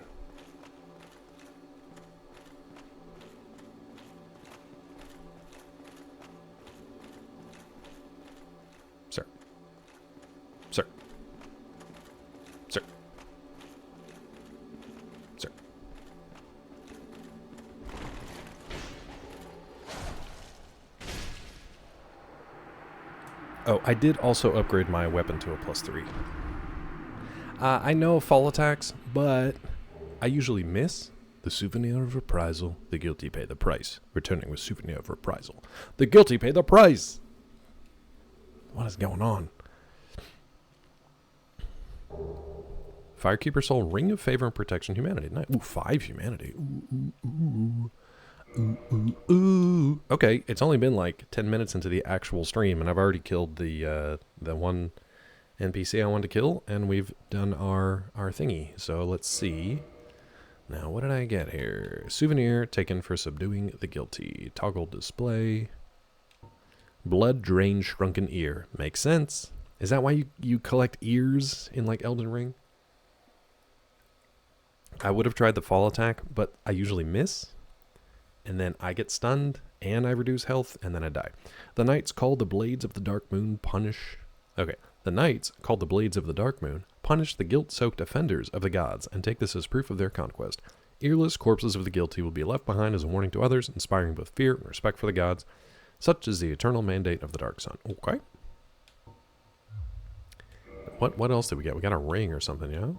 Sir. Sir. Sir. Sir. Oh, I did also upgrade my weapon to a +3. I know fall attacks, but I usually miss. The souvenir of reprisal, the guilty pay the price. Returning with souvenir of reprisal. The guilty pay the price! What is going on? Firekeeper Soul, Ring of Favor and Protection, Humanity. Nice. Ooh, 5 Humanity. Ooh, ooh, ooh, ooh, ooh, ooh. Okay, it's only been like 10 minutes into the actual stream, and I've already killed the one NPC I wanted to kill, and we've done our thingy. So let's see. Now, what did I get here? Souvenir taken for subduing the guilty. Toggle display. Blood drain shrunken ear. Makes sense. Is that why you collect ears in like Elden Ring? I would have tried the fall attack, but I usually miss. And then I get stunned, and I reduce health, and then I die. The knights called the Blades of the Dark Moon punish... Okay. The knights, called the Blades of the Dark Moon, punish the guilt-soaked offenders of the gods, and take this as proof of their conquest. Earless corpses of the guilty will be left behind as a warning to others, inspiring both fear and respect for the gods. Such is the eternal mandate of the Dark Sun. Okay. What else did we get? We got a ring or something, yeah?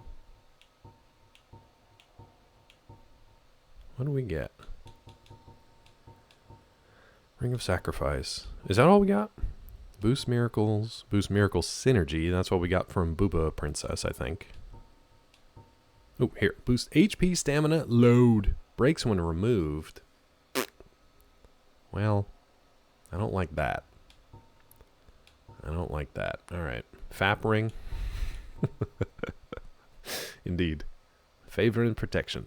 What do we get? Ring of Sacrifice. Is that all we got? Boost Miracles. Boost Miracles Synergy. That's what we got from Booba Princess, I think. Oh, here. Boost HP Stamina Load. Breaks when removed. Well, I don't like that. I don't like that. Alright. Fap Ring. Indeed. Favor and Protection.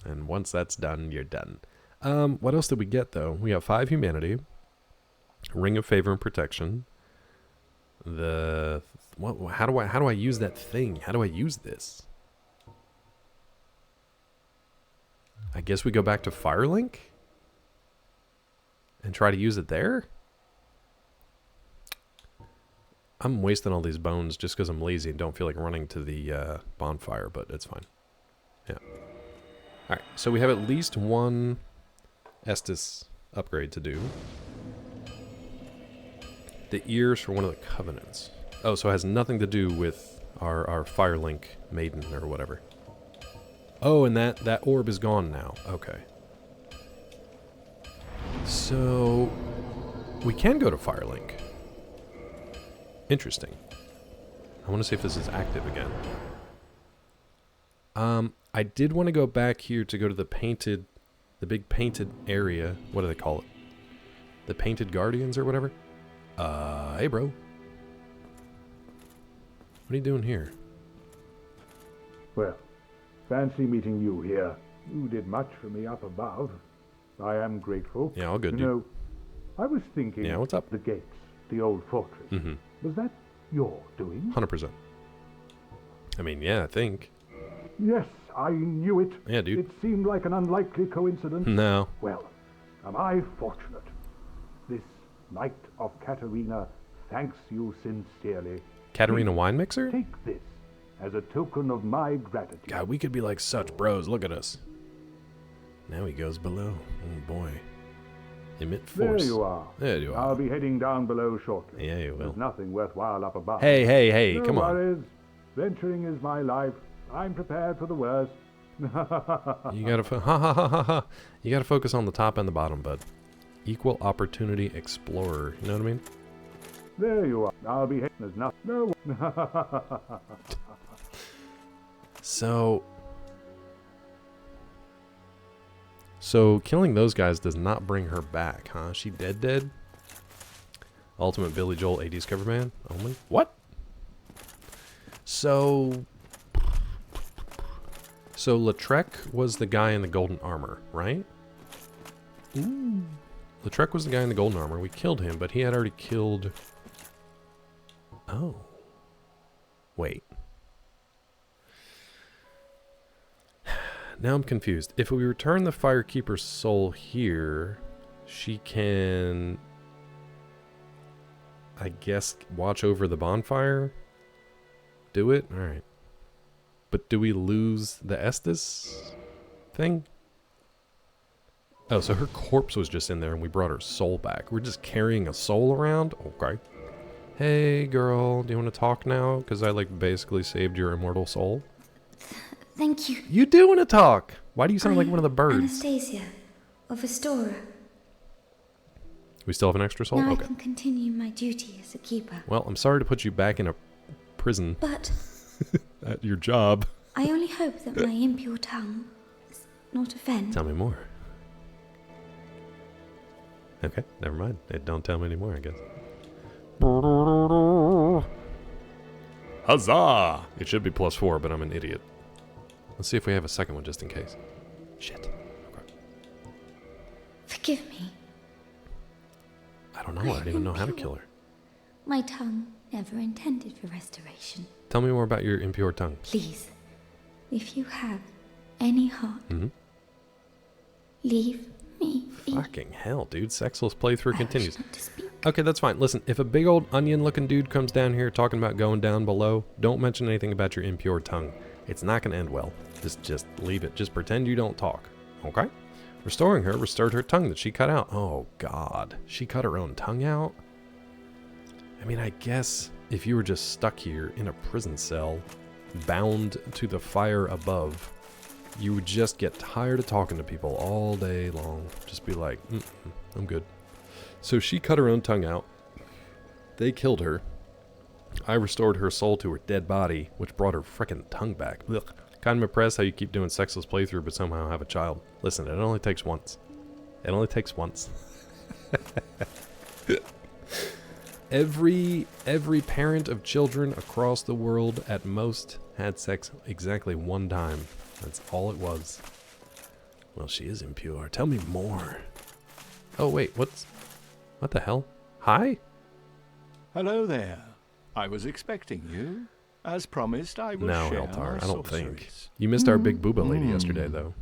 And once that's done, you're done. What else did we get, though? We got 5 Humanity. Ring of favor and protection. The what? How do I use that thing? How do I use this? I guess we go back to Firelink and try to use it there. I'm wasting all these bones just because I'm lazy and don't feel like running to the bonfire, but it's fine. Yeah. Alright, so we have at least one Estus upgrade to do. The ears for one of the covenants. Oh, so it has nothing to do with our Firelink maiden or whatever. Oh, and that orb is gone now. Okay. So we can go to Firelink. Interesting. I want to see if this is active again. I did want to go back here to go to the big painted area. What do they call it? The Painted Guardians or whatever? Hey bro. What are you doing here? Well, fancy meeting you here. You did much for me up above. I am grateful. Yeah, all good, you dude. know, I was thinking... Yeah, what's up? The gates, the old fortress. Mm-hmm. Was that your doing? 100%. I mean, yeah, I think. Yes, I knew it. Yeah, dude. It seemed like an unlikely coincidence. No. Well, am I fortunate? This Knight of Katerina thanks you sincerely. Katerina Please, wine mixer? Take this as a token of my gratitude. God, we could be like such bros. Look at us. Now he goes below. Oh boy. Emit force. There you are. There you are. I'll be heading down below shortly. Yeah, you will. There's nothing worthwhile up above. Hey, no come on. worries. Venturing is my life. I'm prepared for the worst. You gotta You gotta focus on the top and the bottom, bud. Equal opportunity explorer. You know what I mean? There you are. I'll be hitting. There's nothing. No. So killing those guys does not bring her back, huh? She dead? Ultimate Billy Joel 80s cover band only? What? So Lautrec was the guy in the golden armor, right? Ooh. Lautrec was the guy in the golden armor. We killed him, but he had already killed... Oh. Wait. Now I'm confused. If we return the Firekeeper's soul here, she can... I guess watch over the bonfire? Do it? Alright. But do we lose the Estus thing? Oh, so her corpse was just in there and we brought her soul back. We're just carrying a soul around? Okay. Hey, girl, do you want to talk now? Because I, like, basically saved your immortal soul. Thank you. You do want to talk! Why do you sound like one of the birds? Anastasia of Astora. We still have an extra soul? Now Okay. I can continue my duty as a keeper. Well, I'm sorry to put you back in a prison But at your job. I only hope that my impure tongue does not offend. Tell me more. Okay, never mind. Don't tell me anymore, I guess. Huzzah! It should be +4, but I'm an idiot. Let's see if we have a second one just in case. Shit. Okay. Forgive me. I don't know. I don't even know how to kill her. My tongue never intended for restoration. Tell me more about your impure tongue. Please, if you have any heart, leave me be. Fucking hell, dude. Sexless playthrough I continues. wish not to speak. Okay, that's fine. Listen, if a big old onion-looking dude comes down here talking about going down below, don't mention anything about your impure tongue. It's not going to end well. Just leave it. Just pretend you don't talk. Okay? Restoring her restored her tongue that she cut out. Oh, God. She cut her own tongue out? I mean, I guess if you were just stuck here in a prison cell, bound to the fire above, you would just get tired of talking to people all day long. Just be like, I'm good. So she cut her own tongue out. They killed her. I restored her soul to her dead body, which brought her frickin' tongue back. Ugh. Kind of impressed how you keep doing sexless playthrough but somehow have a child. Listen, it only takes once. It only takes once. Every parent of children across the world at most had sex exactly one time. That's all it was. Well, she is impure. Tell me more. Oh, wait, what the hell? Hi? Hello there. I was expecting you. As promised, I will No, share Eltar, our I don't think. sorceries. You missed our big booba lady yesterday, though.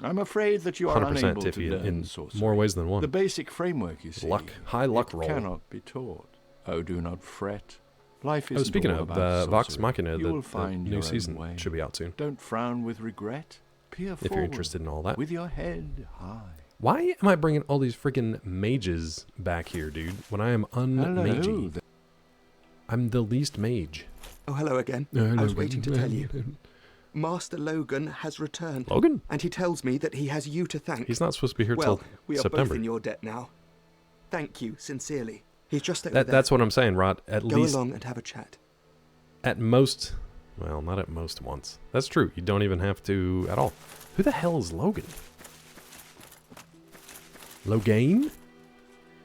I'm afraid that you are 100% unable to Tiffy learn in sorcery. more ways than one. The basic framework, you see. Luck, high luck it roll. cannot be taught. Oh, do not fret. Life is Speaking all of, about Vox sorcery. Machina, You will the find new your own season way. should be out soon. Don't frown with regret. Peer If you're forward, interested in all that. with your head high. Why am I bringing all these freaking mages back here, dude, when I am unmagey? Hello. I'm the least mage. Oh, hello again. I was waiting to tell you. Master Logan has returned. Logan? And he tells me that he has you to thank. He's not supposed to be here well, till we are September. both in your debt now. Thank you, sincerely. He's just over That, there. that's what I'm saying, Rod. At Go least, along and have a chat. at most, well, not at most once. That's true. You don't even have to at all. Who the hell is Logan? Logain?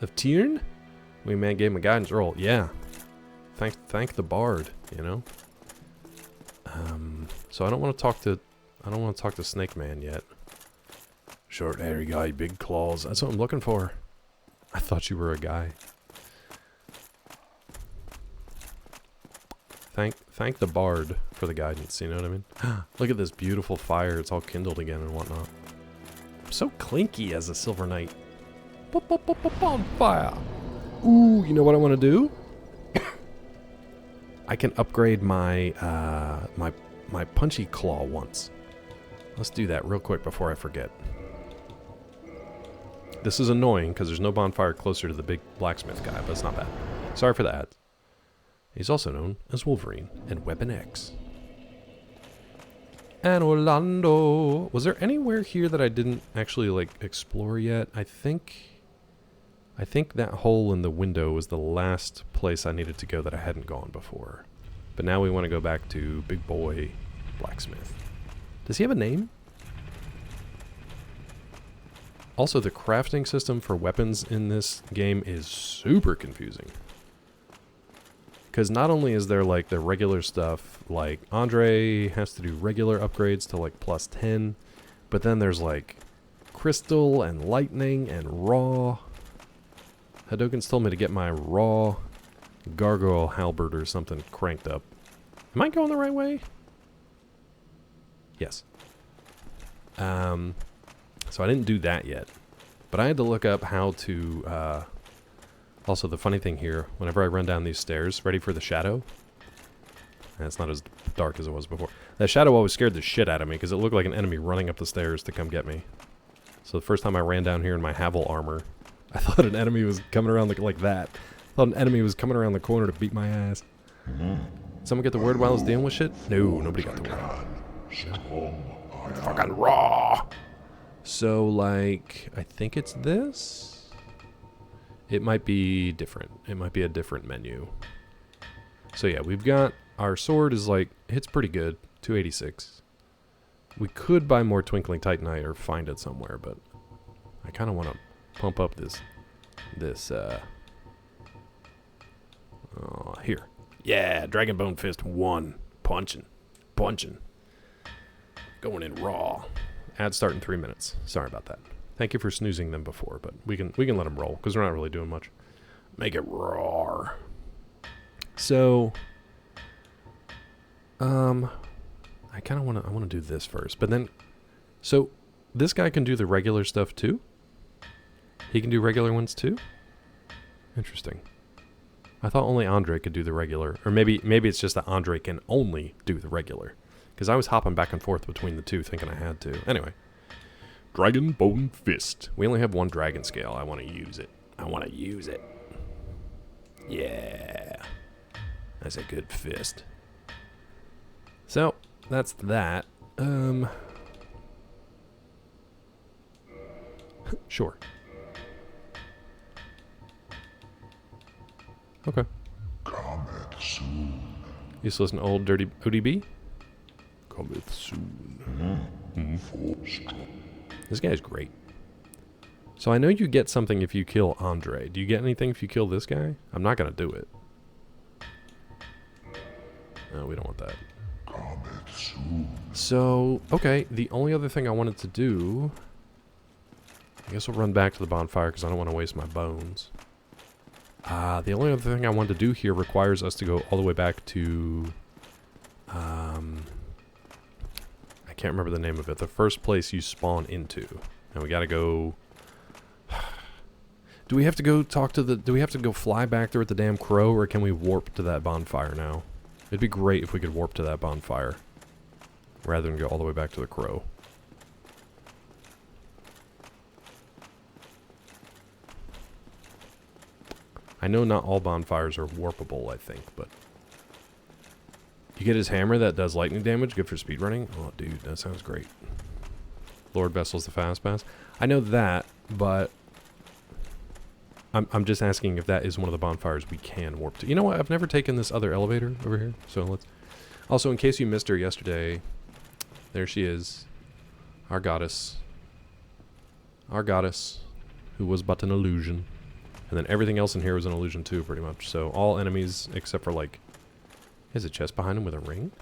Of Tiern? We man gave him a guidance roll. Yeah. Thank the bard, you know? So I don't want to talk to Snake Man yet. Short hairy guy, big claws. That's what I'm looking for. I thought you were a guy. Thank the bard for the guidance, you know what I mean? Look at this beautiful fire. It's all kindled again and whatnot. I'm so clinky as a silver knight. On fire. Ooh, you know what I want to do? I can upgrade my my punchy claw once. Let's do that real quick before I forget. This is annoying because there's no bonfire closer to the big blacksmith guy, but it's not bad. Sorry for the ads. He's also known as Wolverine and Weapon X. And Orlando. Was there anywhere here that I didn't actually like explore yet? I think that hole in the window was the last place I needed to go that I hadn't gone before. But now we want to go back to Big Boy Blacksmith. Does he have a name? Also, the crafting system for weapons in this game is super confusing. Because not only is there like the regular stuff, like Andre has to do regular upgrades to like plus 10, but then there's like crystal and lightning and raw. Hadouken's told me to get my raw gargoyle halberd or something cranked up. Am I going the right way? Yes. So I didn't do that yet. But I had to look up how to... also, the funny thing here, whenever I run down these stairs, ready for the shadow... And it's not as dark as it was before. That shadow always scared the shit out of me because it looked like an enemy running up the stairs to come get me. So the first time I ran down here in my Havel armor, I thought an enemy was coming around like that. I thought an enemy was coming around the corner to beat my ass. Someone get the word while I was dealing with shit? No, nobody got the word. Fucking raw! So, like, I think it's this? It might be different. It might be a different menu. So yeah, we've got... Our sword is like... Hits pretty good. 286. We could buy more Twinkling Titanite or find it somewhere, but... I kind of want to pump up this, here. Yeah, Dragon Bone Fist 1. Punching. Going in raw. Ad start in 3 minutes. Sorry about that. Thank you for snoozing them before, but we can let them roll because we're not really doing much. Make it roar. So, I kind of want to do this first, but then, so this guy can do the regular stuff too. He can do regular ones too. Interesting. I thought only Andre could do the regular, or maybe it's just that Andre can only do the regular, because I was hopping back and forth between the two, thinking I had to. Anyway. Dragon Bone Fist. We only have one dragon scale. I want to use it. Yeah. That's a good fist. So, that's that. Sure. Okay. Cometh soon. You used to listen to old dirty ODB? Cometh soon. This guy's great. So I know you get something if you kill Andre. Do you get anything if you kill this guy? I'm not going to do it. No, we don't want that. So, okay. The only other thing I wanted to do... I guess we'll run back to the bonfire because I don't want to waste my bones. The only other thing I wanted to do here requires us to go all the way back to... I can't remember the name of it. The first place you spawn into. And we gotta go... Do we have to go talk to the... Do we have to go fly back there with the damn crow, or can we warp to that bonfire now? It'd be great if we could warp to that bonfire, rather than go all the way back to the crow. I know not all bonfires are warpable, I think, but... You get his hammer that does lightning damage, good for speedrunning? Oh, dude, that sounds great. Lord Vessel's the fast pass. I know that, but... I'm just asking if that is one of the bonfires we can warp to. You know what? I've never taken this other elevator over here, so let's... Also, in case you missed her yesterday, there she is. Our goddess. Our goddess, who was but an illusion. And then everything else in here was an illusion too, pretty much. So all enemies, except for like... There's a chest behind him with a ring?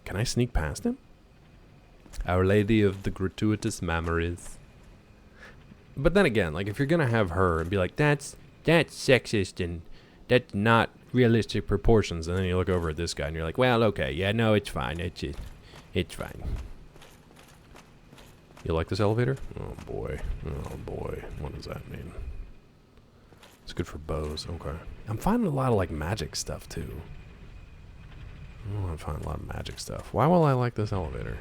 Can I sneak past him? Our Lady of the Gratuitous Memories. But then again, like, if you're gonna have her and be like, that's sexist and that's not realistic proportions, and then you look over at this guy and you're like, well, okay, yeah, no, it's fine, it's fine. You like this elevator? Oh boy, what does that mean? It's good for bows, okay. I'm finding a lot of, like, magic stuff, too. I want to find a lot of magic stuff. Why will I like this elevator?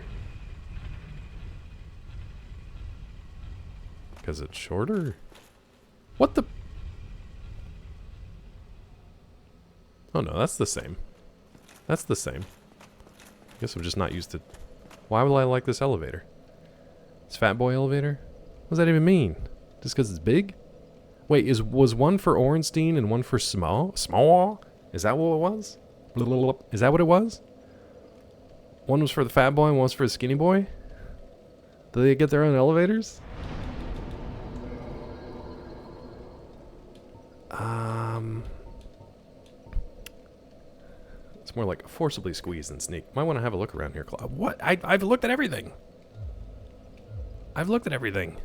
Because it's shorter? What the... Oh no, that's the same. That's the same. I guess I'm just not used to... Why will I like this elevator? It's Fat Boy elevator? What does that even mean? Just because it's big? Wait, was one for Orenstein and one for Small? Small? Is that what it was? Is that what it was? One was for the Fat Boy and one was for the Skinny Boy? Do they get their own elevators? It's more like forcibly squeeze than sneak. Might want to have a look around here. What? I've looked at everything. I've looked at everything.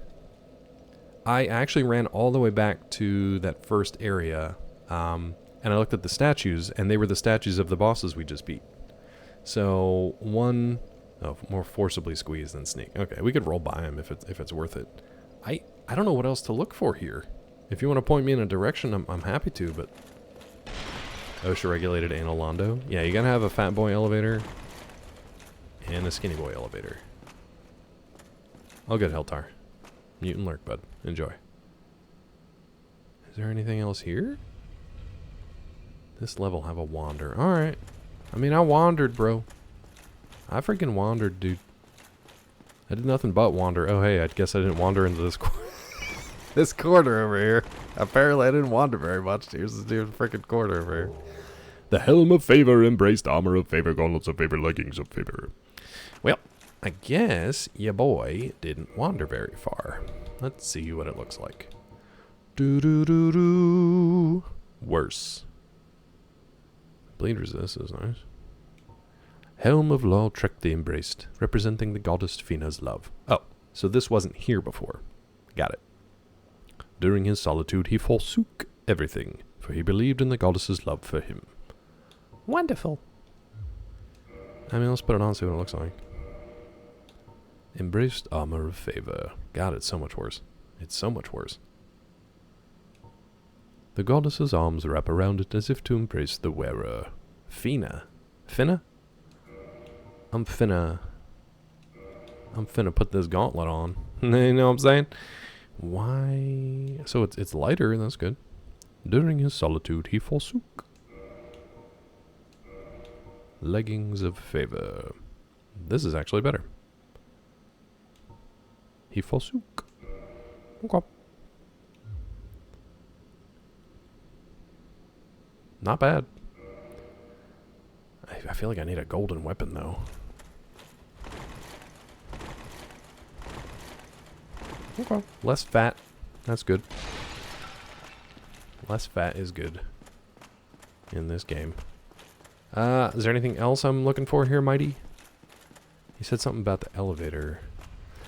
I actually ran all the way back to that first area, and I looked at the statues, and they were the statues of the bosses we just beat. So one, more forcibly squeeze than sneak. Okay, we could roll by him if it's worth it. I don't know what else to look for here. If you want to point me in a direction, I'm happy to, but... OSHA regulated anal londo. Yeah, you gotta have a Fat Boy elevator and a Skinny Boy elevator. All good, Heltar. Mutant lurk, bud. Enjoy. Is there anything else here? This level have a wander. Alright. I mean, I wandered, bro. I freaking wandered, dude. I did nothing but wander. Oh, hey, I guess I didn't wander into this this corner over here. Apparently, I didn't wander very much. Here's this dude freaking corner over here. The helm of favor, embraced armor of favor, gauntlets of favor, leggings of favor. Well, I guess your boy didn't wander very far. Let's see what it looks like. Doo-doo-doo-doo. Worse. Bleed resist is nice. Helm of law Trek the embraced, representing the goddess Fina's love. Oh, so this wasn't here before. Got it. During his solitude, he forsook everything, for he believed in the goddess's love for him. Wonderful. I mean, let's put it on and see what it looks like. Embraced armor of favor. God, it's so much worse. It's so much worse. The goddess's arms wrap around it as if to embrace the wearer. Fina. Finna? I'm finna put this gauntlet on. You know what I'm saying? Why? So it's lighter, that's good. During his solitude, he forsook. Leggings of favor. This is actually better. He forsook. Okay. Not bad. I feel like I need a golden weapon, though. Okay. Less fat. That's good. Less fat is good in this game. Is there anything else I'm looking for here, Mighty? You said something about the elevator.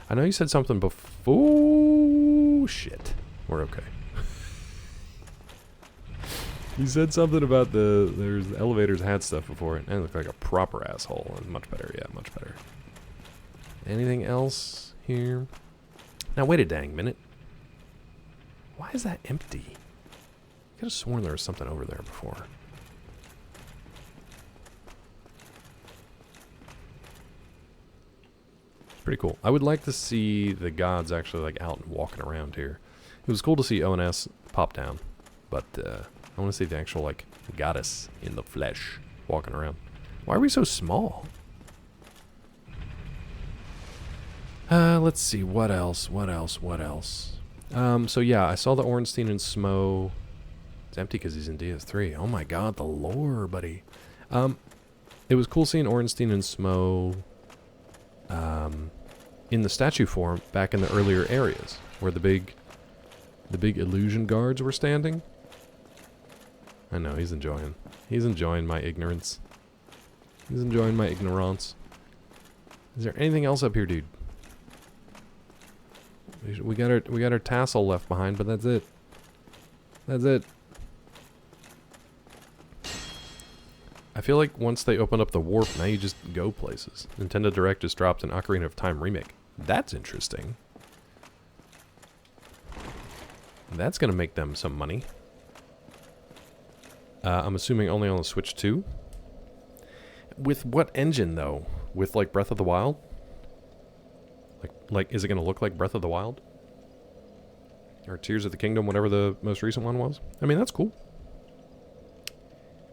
I know you said something before... Shit. We're okay. He said something about there's the elevators had stuff before it, and it looked like a proper asshole. And much better, yeah, much better. Anything else here? Now wait a dang minute. Why is that empty? I could have sworn there was something over there before. It's pretty cool. I would like to see the gods actually like out and walking around here. It was cool to see ONS pop down, but I want to see the actual like goddess in the flesh walking around. Why are we so small? Let's see, what else? So yeah, I saw the Ornstein and Smo. It's empty because he's in DS3. Oh my god, the lore, buddy. It was cool seeing Ornstein and Smo in the statue form back in the earlier areas where the big illusion guards were standing. I know, he's enjoying. He's enjoying my ignorance. He's enjoying my ignorance. Is there anything else up here, dude? We got our tassel left behind, but that's it. That's it. I feel like once they open up the warp, now you just go places. Nintendo Direct just dropped an Ocarina of Time remake. That's interesting. That's gonna make them some money. I'm assuming only on the Switch 2. With what engine, though? With, like, Breath of the Wild? Like, is it gonna look like Breath of the Wild? Or Tears of the Kingdom, whatever the most recent one was? I mean, that's cool.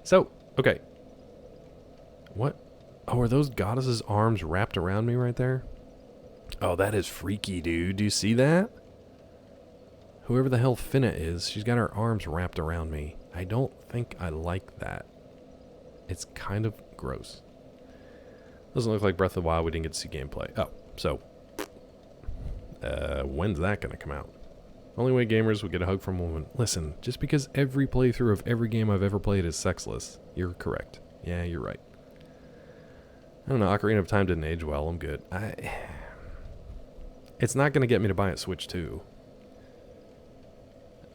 So, okay. What? Oh, are those goddesses' arms wrapped around me right there? Oh, that is freaky, dude. Do you see that? Whoever the hell Finna is, she's got her arms wrapped around me. I don't think I like that. It's kind of gross. Doesn't look like Breath of the Wild. We didn't get to see gameplay. Oh, so when's that gonna come out? Only way gamers will get a hug from a woman. Listen, just because every playthrough of every game I've ever played is sexless, you're correct. Yeah, you're right. I don't know, Ocarina of Time didn't age well. I'm good. It's not gonna get me to buy a Switch 2.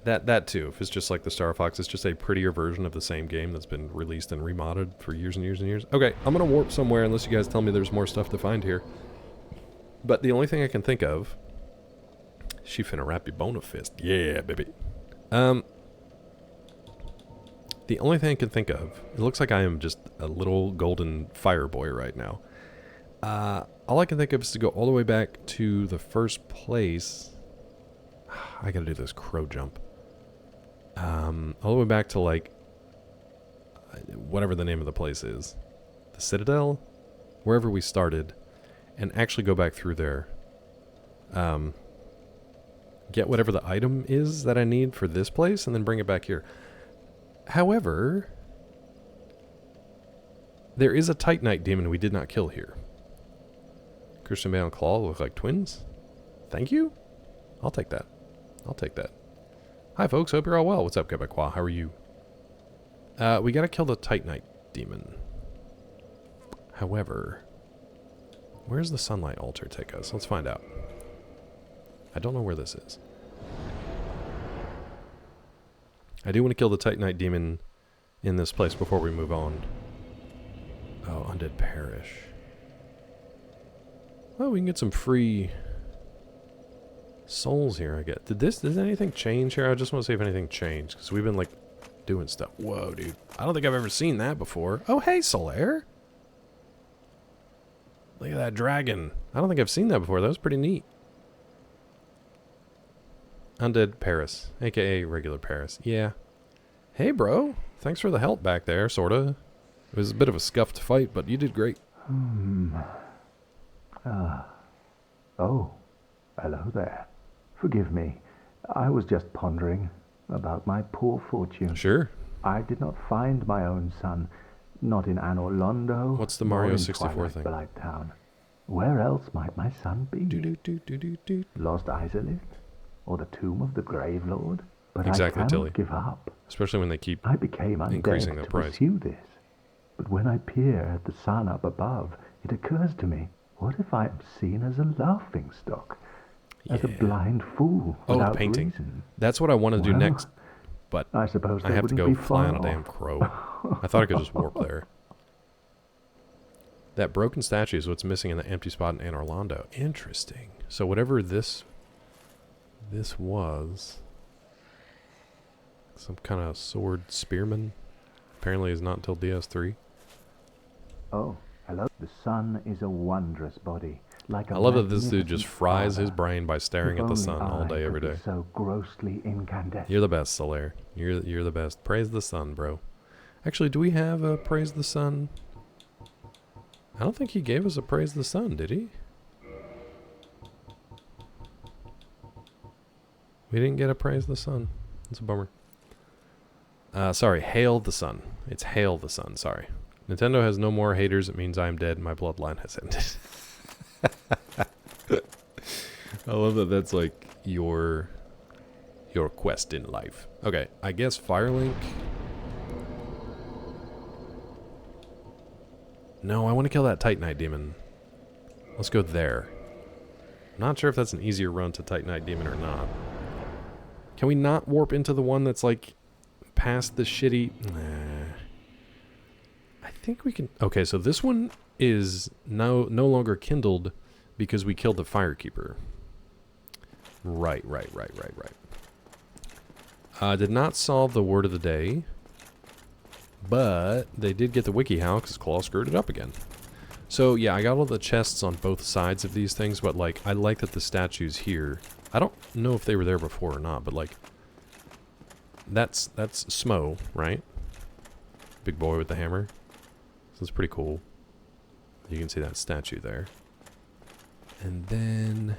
That too, if it's just like the Star Fox, it's just a prettier version of the same game that's been released and remodded for years and years and years. Okay, I'm gonna warp somewhere unless you guys tell me there's more stuff to find here. But the only thing I can think of... She finna wrap your bone fist. Yeah, baby. The only thing I can think of... It looks like I am just a little golden fire boy right now. All I can think of is to go all the way back to the first place... I gotta do this crow jump. All the way back to, like, whatever the name of the place is. The Citadel? Wherever we started. And actually go back through there. Get whatever the item is that I need for this place, and then bring it back here. However, there is a Titanite demon we did not kill here. Christian Bale and Claw look like twins. Thank you? I'll take that. I'll take that. Hi, folks. Hope you're all well. What's up, Quebecois? How are you? We gotta kill the Titanite demon. However, where's the sunlight altar take us? Let's find out. I don't know where this is. I do want to kill the Titanite demon in this place before we move on. Oh, Undead Parish. Well, we can get some free... souls here, I get. Did anything change here? I just want to see if anything changed, because we've been, like, doing stuff. Whoa, dude. I don't think I've ever seen that before. Oh, hey, Solaire. Look at that dragon. I don't think I've seen that before. That was pretty neat. Undead Paris, a.k.a. regular Paris. Yeah. Hey, bro. Thanks for the help back there, sorta. It was a bit of a scuffed fight, but you did great. Oh, hello there. Forgive me. I was just pondering about my poor fortune. Sure. I did not find my own son, not in Anor Londo. What's the nor Mario in 64 Twilight thing? Blight Town. Where else might my son be? Lost Izalith? Or the tomb of the Grave Lord? But exactly, I cannot Tilly. give up. Especially when they keep I became increasing undead their to price. pursue this. But when I peer at the sun up above, it occurs to me, what if I am seen as a laughing stock? As a blind fool Oh, without painting. reason? That's what I want to do Well, next. but I suppose I they have to wouldn't go be fly far on a damn off. crow. I thought I could just warp there. That broken statue is what's missing in the empty spot in Anne Orlando. Interesting. So whatever this was, some kind of sword spearman, apparently is not until DS3. Oh, hello. The sun is a wondrous body. Like a I love that this dude magnificent just fries his father. brain by staring If at the only sun all I day, every could be day. so grossly incandescent. You're the best, Solaire. You're the best. Praise the sun, bro. Actually, do we have a praise the sun? I don't think he gave us a praise the sun, did he? We didn't get a praise the sun. That's a bummer. Sorry, hail the sun. It's hail the sun, sorry. Nintendo has no more haters. It means I am dead. My bloodline has ended. I love that that's like your quest in life. Okay, I guess Firelink. No, I want to kill that Titanite demon. Let's go there. I'm not sure if that's an easier run to Titanite demon or not. Can we not warp into the one that's like past the shitty... Nah. I think we can... Okay, so this one is no longer kindled because we killed the Firekeeper. Right. Did not solve the word of the day, but they did get the wiki how because Claw screwed it up again. So yeah, I got all the chests on both sides of these things, but like I like that the statue's here. I don't know if they were there before or not, but like that's Smo, right? Big boy with the hammer. So it's pretty cool. You can see that statue there. And then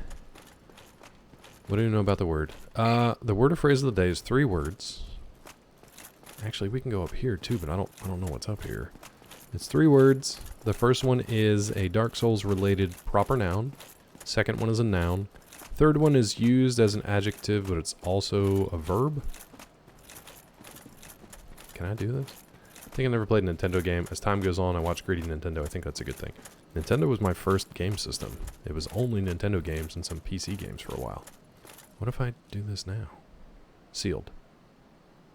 what do you know about the word? The word or phrase of the day is 3 words. Actually, we can go up here too, but I don't know what's up here. It's 3 words. The first one is a Dark Souls related proper noun. Second one is a noun. Third one is used as an adjective, but it's also a verb. Can I do this? I think I never played a Nintendo game. As time goes on, I watch greedy Nintendo. I think that's a good thing. Nintendo was my first game system. It was only Nintendo games and some PC games for a while. What if I do this now? Sealed.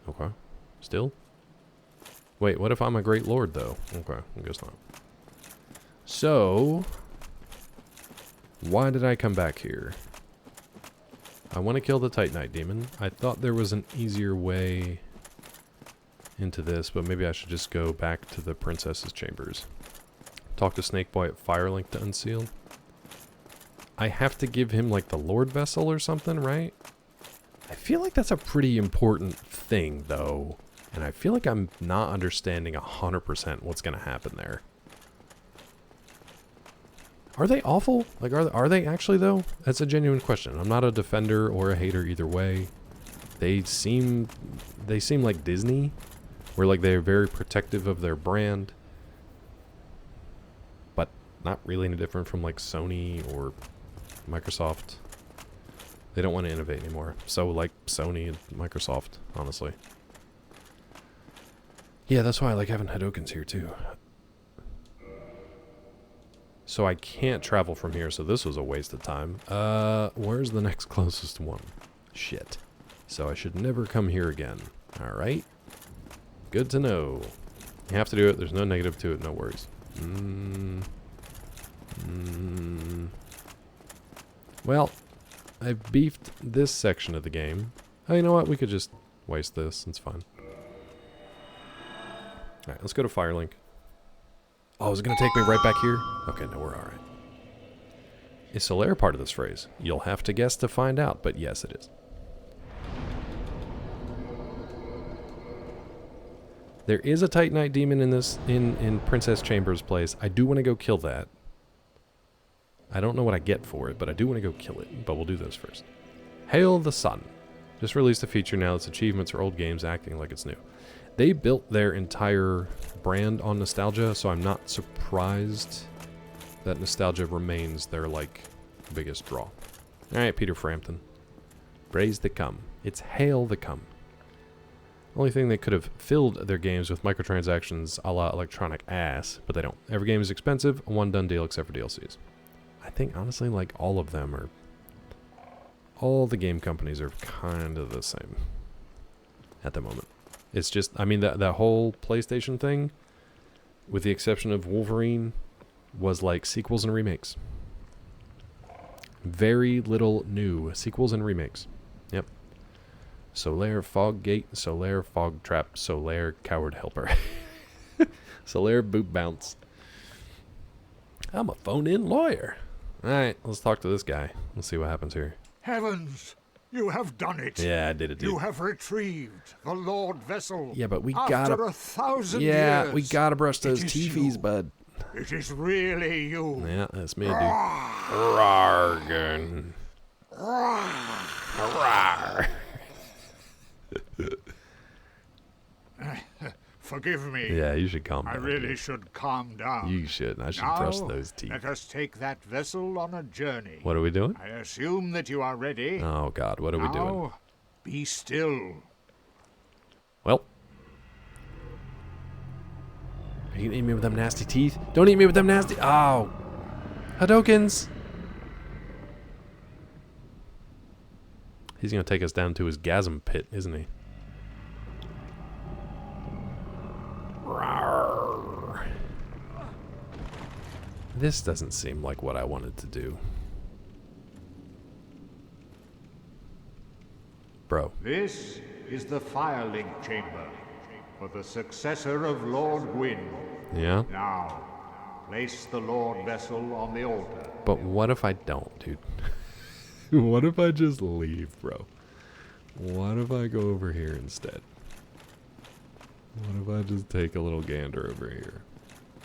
Okay. Still? Wait, what if I'm a great lord, though? Okay, I guess not. So, why did I come back here? I want to kill the Titanite demon. I thought there was an easier way into this, but maybe I should just go back to the princess's chambers. Talk to Snake Boy at Firelink to unseal. I have to give him like the Lord Vessel or something, right? I feel like that's a pretty important thing, though. And I feel like I'm not understanding 100% what's going to happen there. Are they awful? Like, are they actually, though? That's a genuine question. I'm not a defender or a hater either way. They seem like Disney, where like they're very protective of their brand. But not really any different from like Sony or Microsoft. They don't want to innovate anymore. So like Sony and Microsoft, honestly. Yeah, that's why I like having Hadokens here too. So I can't travel from here, so this was a waste of time. Where's the next closest one? Shit. So I should never come here again. Alright. Good to know. You have to do it. There's no negative to it. No worries. Well, I've beefed this section of the game. Oh, you know what? We could just waste this. It's fine. Alright, let's go to Firelink. Oh, is it going to take me right back here? Okay, no, we're alright. Is Solaire part of this phrase? You'll have to guess to find out, but yes, it is. There is a Titanite demon in this in Princess Chambers' place. I do want to go kill that. I don't know what I get for it, but I do want to go kill it. But we'll do this first. Hail the Sun. Just released a feature now that's achievements for old games acting like it's new. They built their entire brand on nostalgia, so I'm not surprised that nostalgia remains their, like, biggest draw. Alright, Peter Frampton. Praise the come. It's hail the come. Only thing they could have filled their games with microtransactions a la electronic ass, but they don't. Every game is expensive, a one-done deal except for DLCs. I think, honestly, like, all of them are... All the game companies are kind of the same. at the moment. It's just, I mean, that whole PlayStation thing, with the exception of Wolverine, was like sequels and remakes. Very little new. Sequels and remakes. Yep. Solaire Fog Gate, Solaire Fog Trap, Solaire Coward Helper. Solaire Boot Bounce. I'm a phone-in lawyer. Alright, let's talk to this guy. Let's see what happens here. Heavens! You have done it! Yeah, I did it, dude. You have retrieved the Lord Vessel. Yeah, but we after gotta... 1,000 yeah, years. we gotta brush those It is teefies, you. bud. It is really you. Yeah, that's me, dude. Rargan. Rawr. Forgive me. Yeah, you should calm down. I really dude. should calm down. You should. I should now, brush those teeth. Let us take that vessel on a journey. What are we doing? I assume that you are ready. Oh, God. What are we doing? Now, be still. Well. Are you gonna eat me with them nasty teeth? Don't eat me with them nasty... Oh. Hadokens. He's gonna take us down to his gasm pit, isn't he? Rawr. This doesn't seem like what I wanted to do. Bro. This is the firelink chamber for the successor of Lord Gwyn. Yeah? Now, place the Lord Vessel on the altar. But what if I don't, dude? What if I just leave, bro? What if I go over here instead? What if I just take a little gander over here?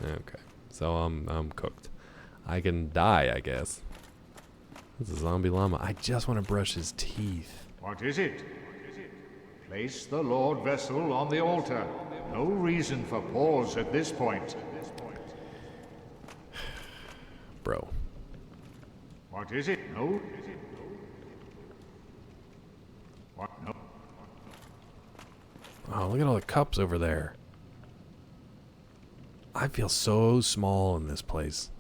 Okay. So I'm cooked. I can die, I guess. This is a zombie llama. I just want to brush his teeth. What is it? Place the Lord Vessel on the altar. No reason for pause at this point. Bro. What is it? No. What? No. Oh, look at all the cups over there. I feel so small in this place.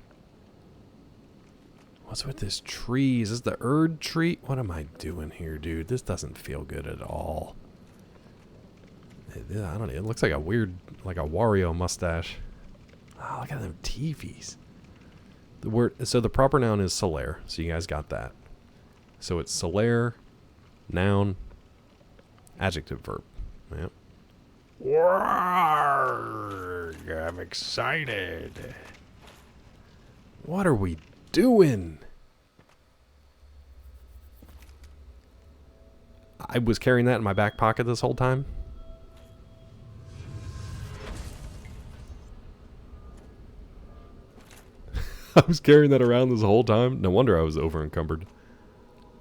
What's with this tree? Is this the Erd tree? What am I doing here, dude? This doesn't feel good at all. I don't know. It looks like a weird, like a Wario mustache. Oh, look at them teefies. The word, so the proper noun is Solaire. So you guys got that. So it's Solaire, noun, adjective, verb. Yep. Warg, I'm excited. What are we doing? I was carrying that in my back pocket this whole time. I was carrying that around this whole time. No wonder I was over encumbered.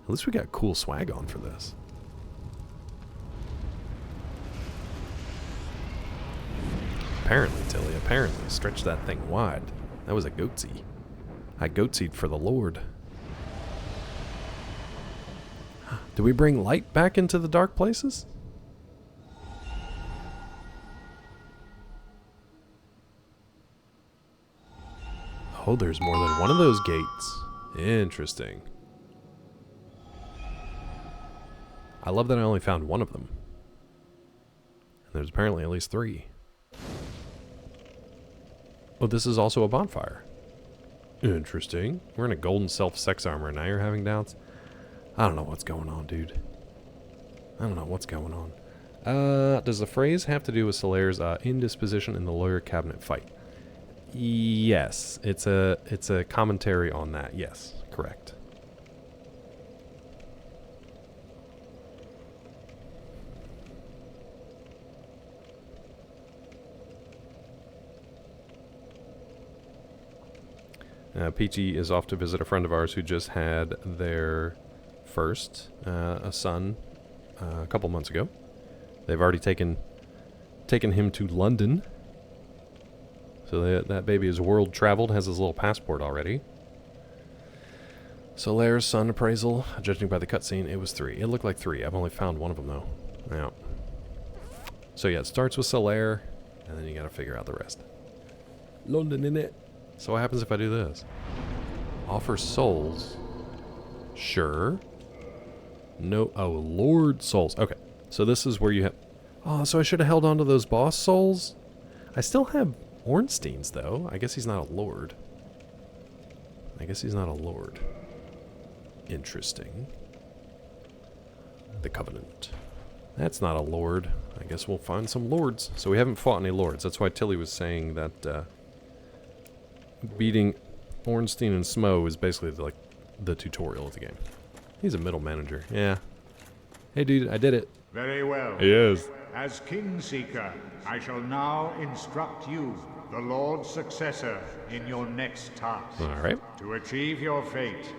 At least we got cool swag on for this. Apparently, Tilly, apparently. Stretch that thing wide. That was a goatsy. I goatsied for the Lord. Do we bring light back into the dark places? Oh, there's more than one of those gates. Interesting. I love that I only found one of them. And there's apparently at least 3. Oh, this is also a bonfire. Interesting. We're in a golden self-sex armor, and now you're having doubts? I don't know what's going on, dude. I don't know what's going on. Does the phrase have to do with Solaire's indisposition in the lawyer cabinet fight? Yes. It's a commentary on that. Yes. Correct. Peachy is off to visit a friend of ours who just had their first, a son, a couple months ago. They've already taken him to London. So that baby is world traveled, has his little passport already. Solaire's son appraisal, judging by the cutscene, it was 3. It looked like 3. I've only found one of them, though. Yeah. So yeah, it starts with Solaire, and then you gotta figure out the rest. London, innit? So what happens if I do this? Offer souls. Sure. No. Oh, Lord souls. Okay. So this is where you have... Oh, so I should have held on to those boss souls? I still have Ornstein's, though. I guess he's not a lord. I guess he's not a lord. Interesting. The Covenant. That's not a lord. I guess we'll find some lords. So we haven't fought any lords. That's why Tilly was saying that beating Ornstein and Smo is basically like the tutorial of the game. He's a middle manager. Yeah. Hey, dude, I did it. Very well. He is. As Kingseeker, I shall now instruct you, the Lord's successor, in your next task. All right. To achieve your fate,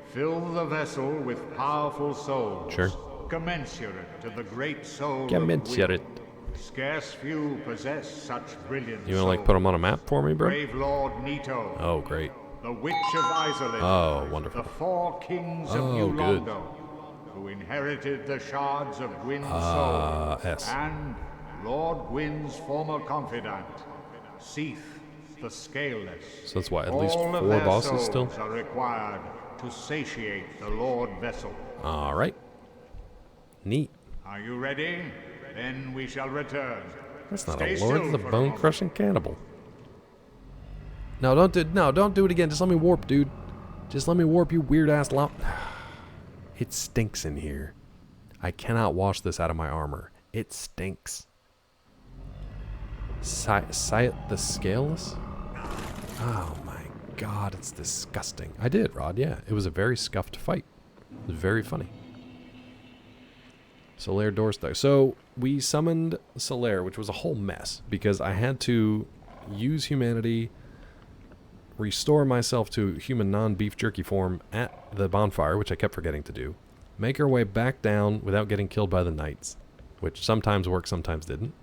fill the vessel with powerful souls. Sure. Commensurate to the great soul Commensurate. of Wit. Scarce few possess such brilliant You want to like put him on a map for me, bro? Brave Lord Nito. Oh, great. The Witch of Isolin. Oh, wonderful. The four kings of Oh, New good. Londo, who inherited the shards of Gwyn's soul. S. And Lord Gwyn's former confidant, Seath the Scaleless. So that's what, at least All of 4 their bosses souls still? are required to satiate the Lord Vessel. All right. Neat. Are you ready? Then we shall return. That's not Stay a lord, still it's a for bone-crushing cannibal. No, don't do it again. Just let me warp, dude. Just let me warp, you weird-ass lump. It stinks in here. I cannot wash this out of my armor. It stinks. The Scaleless? Oh my god, it's disgusting. I did, Rod, yeah. It was a very scuffed fight. It was very funny. Solaire Doorstuck. So, we summoned Solaire, which was a whole mess, because I had to use humanity, restore myself to human non-beef jerky form at the bonfire, which I kept forgetting to do, make our way back down without getting killed by the knights, which sometimes worked, sometimes didn't,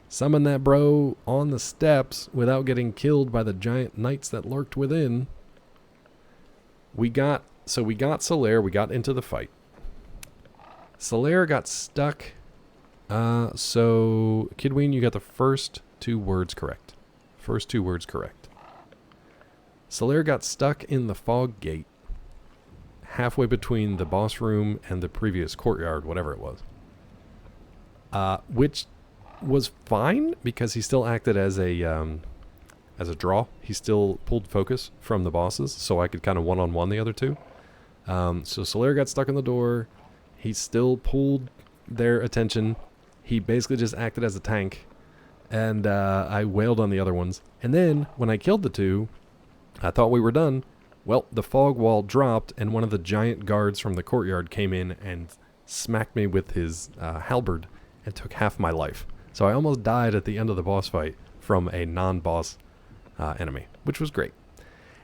summon that bro on the steps without getting killed by the giant knights that lurked within. We got Solaire, we got into the fight. Solaire got stuck. So Kidween, you got the first 2 words correct. First 2 words correct. Solaire got stuck in the fog gate halfway between the boss room and the previous courtyard, whatever it was. Which was fine because he still acted as a draw. He still pulled focus from the bosses, so I could kind of one-on-one the other 2. So Solaire got stuck in the door. He still pulled their attention. He basically just acted as a tank. And I wailed on the other ones. And then, when I killed the 2, I thought we were done. Well, the fog wall dropped, and one of the giant guards from the courtyard came in and smacked me with his halberd and took half my life. So I almost died at the end of the boss fight from a non-boss enemy, which was great.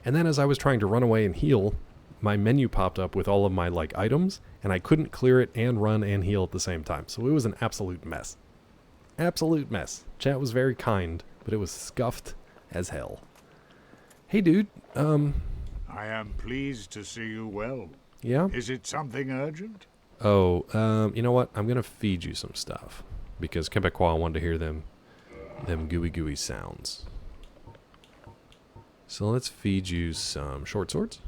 And then as I was trying to run away and heal, my menu popped up with all of my like items, and I couldn't clear it and run and heal at the same time. So it was an absolute mess. Absolute mess. Chat was very kind, but it was scuffed as hell. Hey, dude. I am pleased to see you well. Yeah? Is it something urgent? Oh, you know what? I'm going to feed you some stuff. Because Quebecois wanted to hear them gooey sounds. So let's feed you some short swords.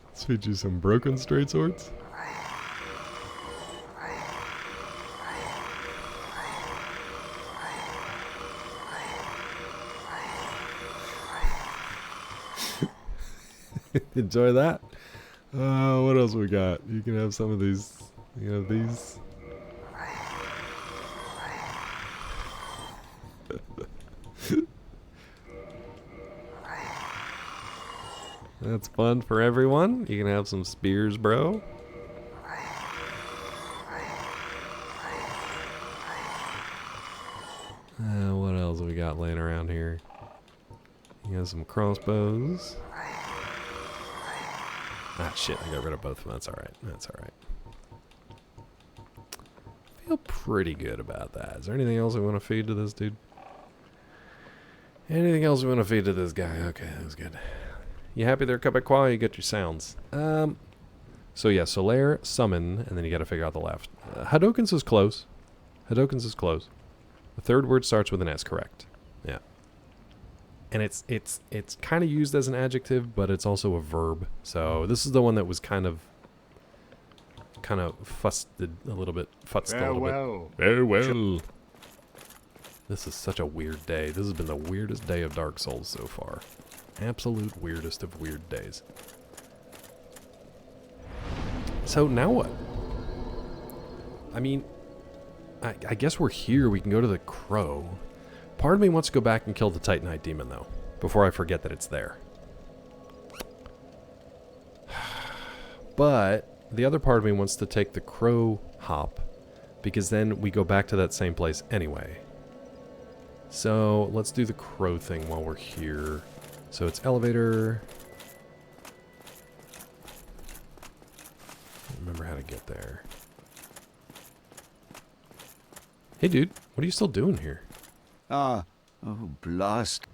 Let's feed you some broken straight swords. Enjoy that. What else we got? You can have some of these. You have these. That's fun for everyone. You can have some spears, bro. What else we got laying around here? You got some crossbows. Ah, shit, I got rid of both of them. That's alright. That's alright. Feel pretty good about that. Is there anything else we want to feed to this dude? Anything else we want to feed to this guy? Okay, that was good. You happy there, Quebecois? You got your sounds. So yeah, Solaire, summon, and then you got to figure out the left. Hadokens is close. Hadokens is close. The third word starts with an S, correct. Yeah. And it's kind of used as an adjective, but it's also a verb. So this is the one that was kind of fussed a little bit. Farewell. Farewell. This is such a weird day. This has been the weirdest day of Dark Souls so far. Absolute weirdest of weird days. So now what? I mean, I guess we're here. We can go to the Crow. Part of me wants to go back and kill the Titanite demon, though, before I forget that it's there. But the other part of me wants to take the Crow hop, because then we go back to that same place anyway. So let's do the Crow thing while we're here. So it's elevator. I don't remember how to get there. Hey dude, what are you still doing here? Oh, blast.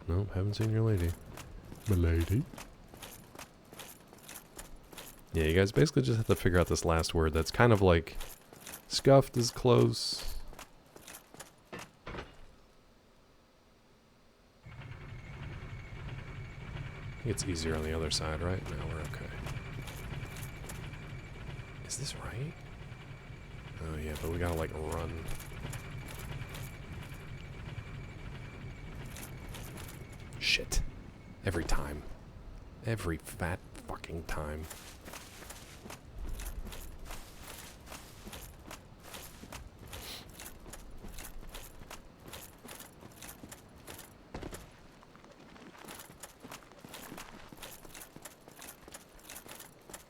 Nope, haven't seen your lady. My lady? Yeah, you guys basically just have to figure out this last word. That's kind of like... Scuffed is close. It's easier on the other side, right? No, we're okay. Is this right? Oh yeah, but we gotta like run. Shit. Every time. Every fat fucking time.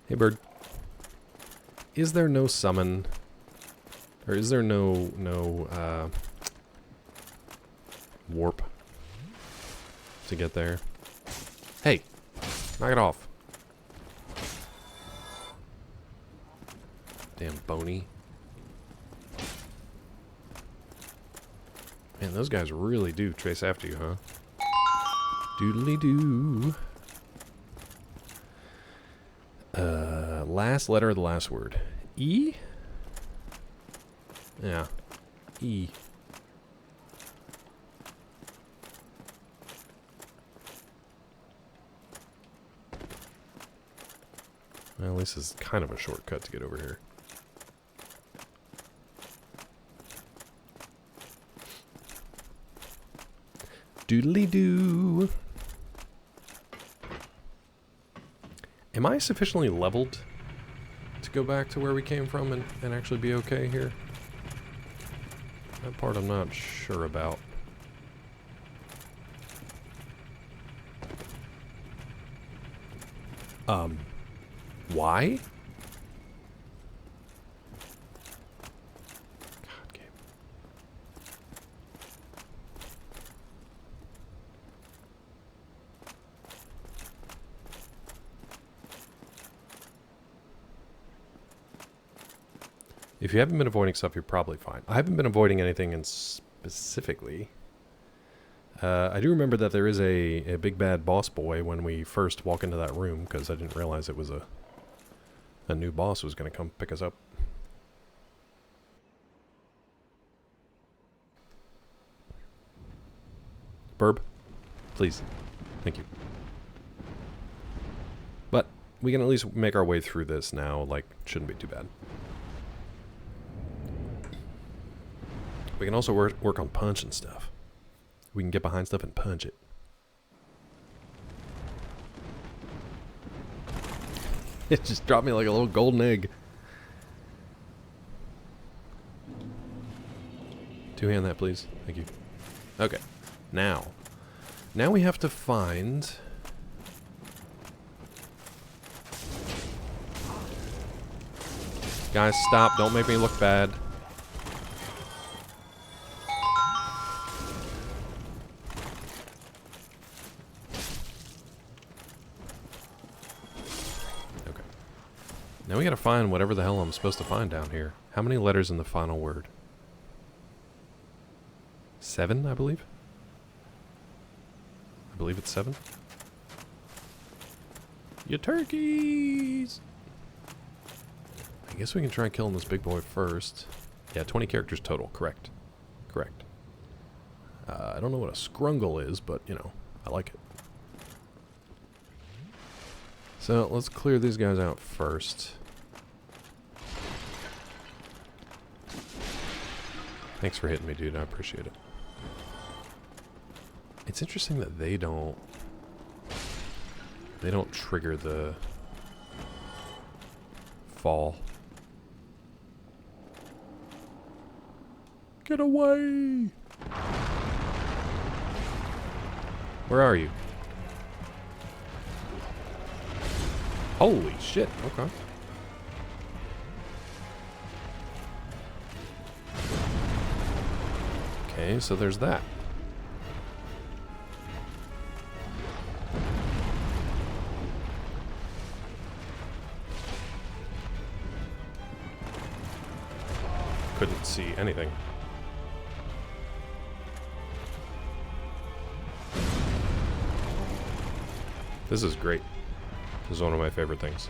Hey bird. Is there no summon? Or is there no warp to get there? Hey, knock it off. Damn bony. Man, those guys really do chase after you, huh? Doodly-doo. Last letter of the last word. E? Yeah. E. Well, at least it's kind of a shortcut to get over here. Doodly-doo. Am I sufficiently leveled to go back to where we came from and actually be okay here? That part I'm not sure about. Why? God, game. If you haven't been avoiding stuff, you're probably fine. I haven't been avoiding anything in specifically. I do remember that there is a big bad boss boy when we first walk into that room, because I didn't realize it was a new boss was going to come pick us up. Burb, please. Thank you. But we can at least make our way through this now, like, shouldn't be too bad. We can also work on punch and stuff. We can get behind stuff and punch it. It just dropped me like a little golden egg. Two-hand that, please. Thank you. Okay. Now we have to find... Guys, stop. Don't make me look bad. Now we gotta find whatever the hell I'm supposed to find down here. How many letters in the final word? 7, I believe? I believe it's 7. You turkeys! I guess we can try killing this big boy first. Yeah, 20 characters total. Correct. Correct. I don't know what a scrungle is, but, you know, I like it. So, let's clear these guys out first. Thanks for hitting me, dude. I appreciate it. It's interesting that they don't trigger the fall. Get away! Where are you? Holy shit, okay. Okay, so there's that. Couldn't see anything. This is great. This is one of my favorite things.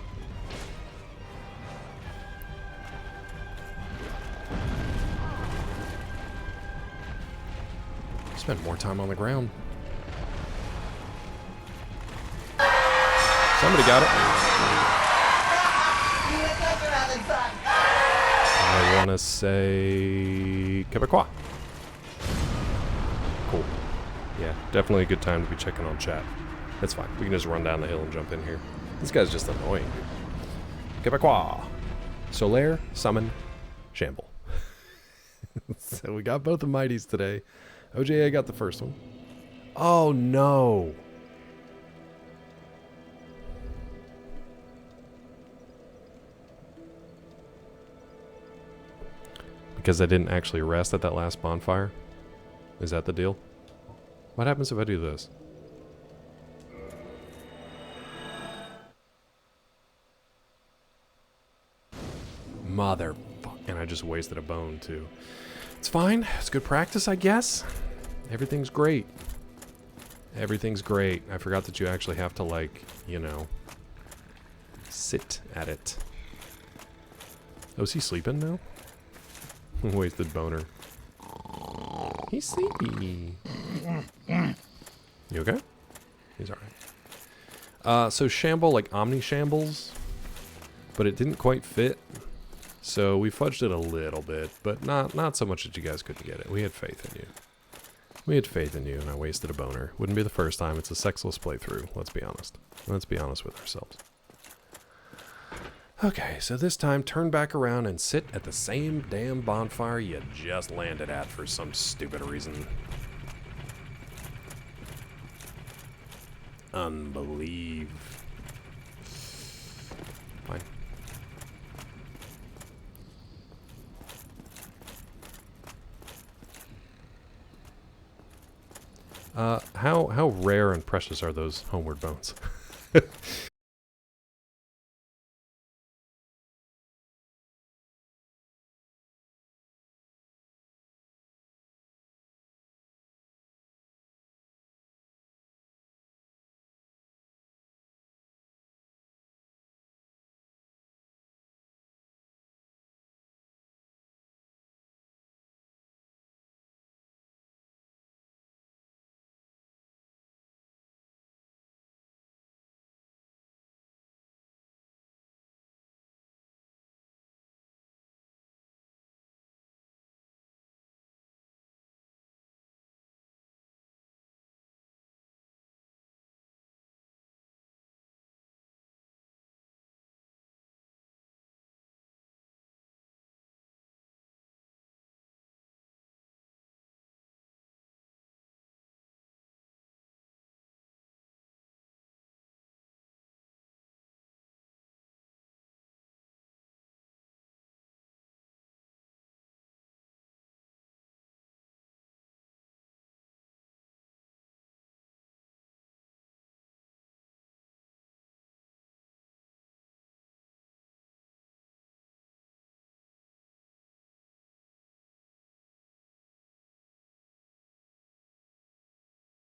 Spend more time on the ground. Somebody got it. I want to say Quebecois. Cool. Yeah, definitely a good time to be checking on chat. That's fine. We can just run down the hill and jump in here. This guy's just annoying, dude. Quebecois. Solaire, Summon, Shamble. So we got both the mighties today. OJA got the first one. Oh, no. Because I didn't actually rest at that last bonfire? Is that the deal? What happens if I do this? Motherfuck. And I just wasted a bone, too. It's fine. It's good practice, I guess. Everything's great. Everything's great. I forgot that you actually have to, like, you know, sit at it. Oh, is he sleeping now? Wasted boner. He's sleepy. You okay? He's alright. So Shamble, like Omni Shambles, but it didn't quite fit. So we fudged it a little bit, but not so much that you guys couldn't get it. We had faith in you. We had faith in you, and I wasted a boner. Wouldn't be the first time. It's a sexless playthrough. Let's be honest. Let's be honest with ourselves. Okay, so this time, turn back around and sit at the same damn bonfire you just landed at for some stupid reason. Unbelieve. Fine. How rare and precious are those homeward bones?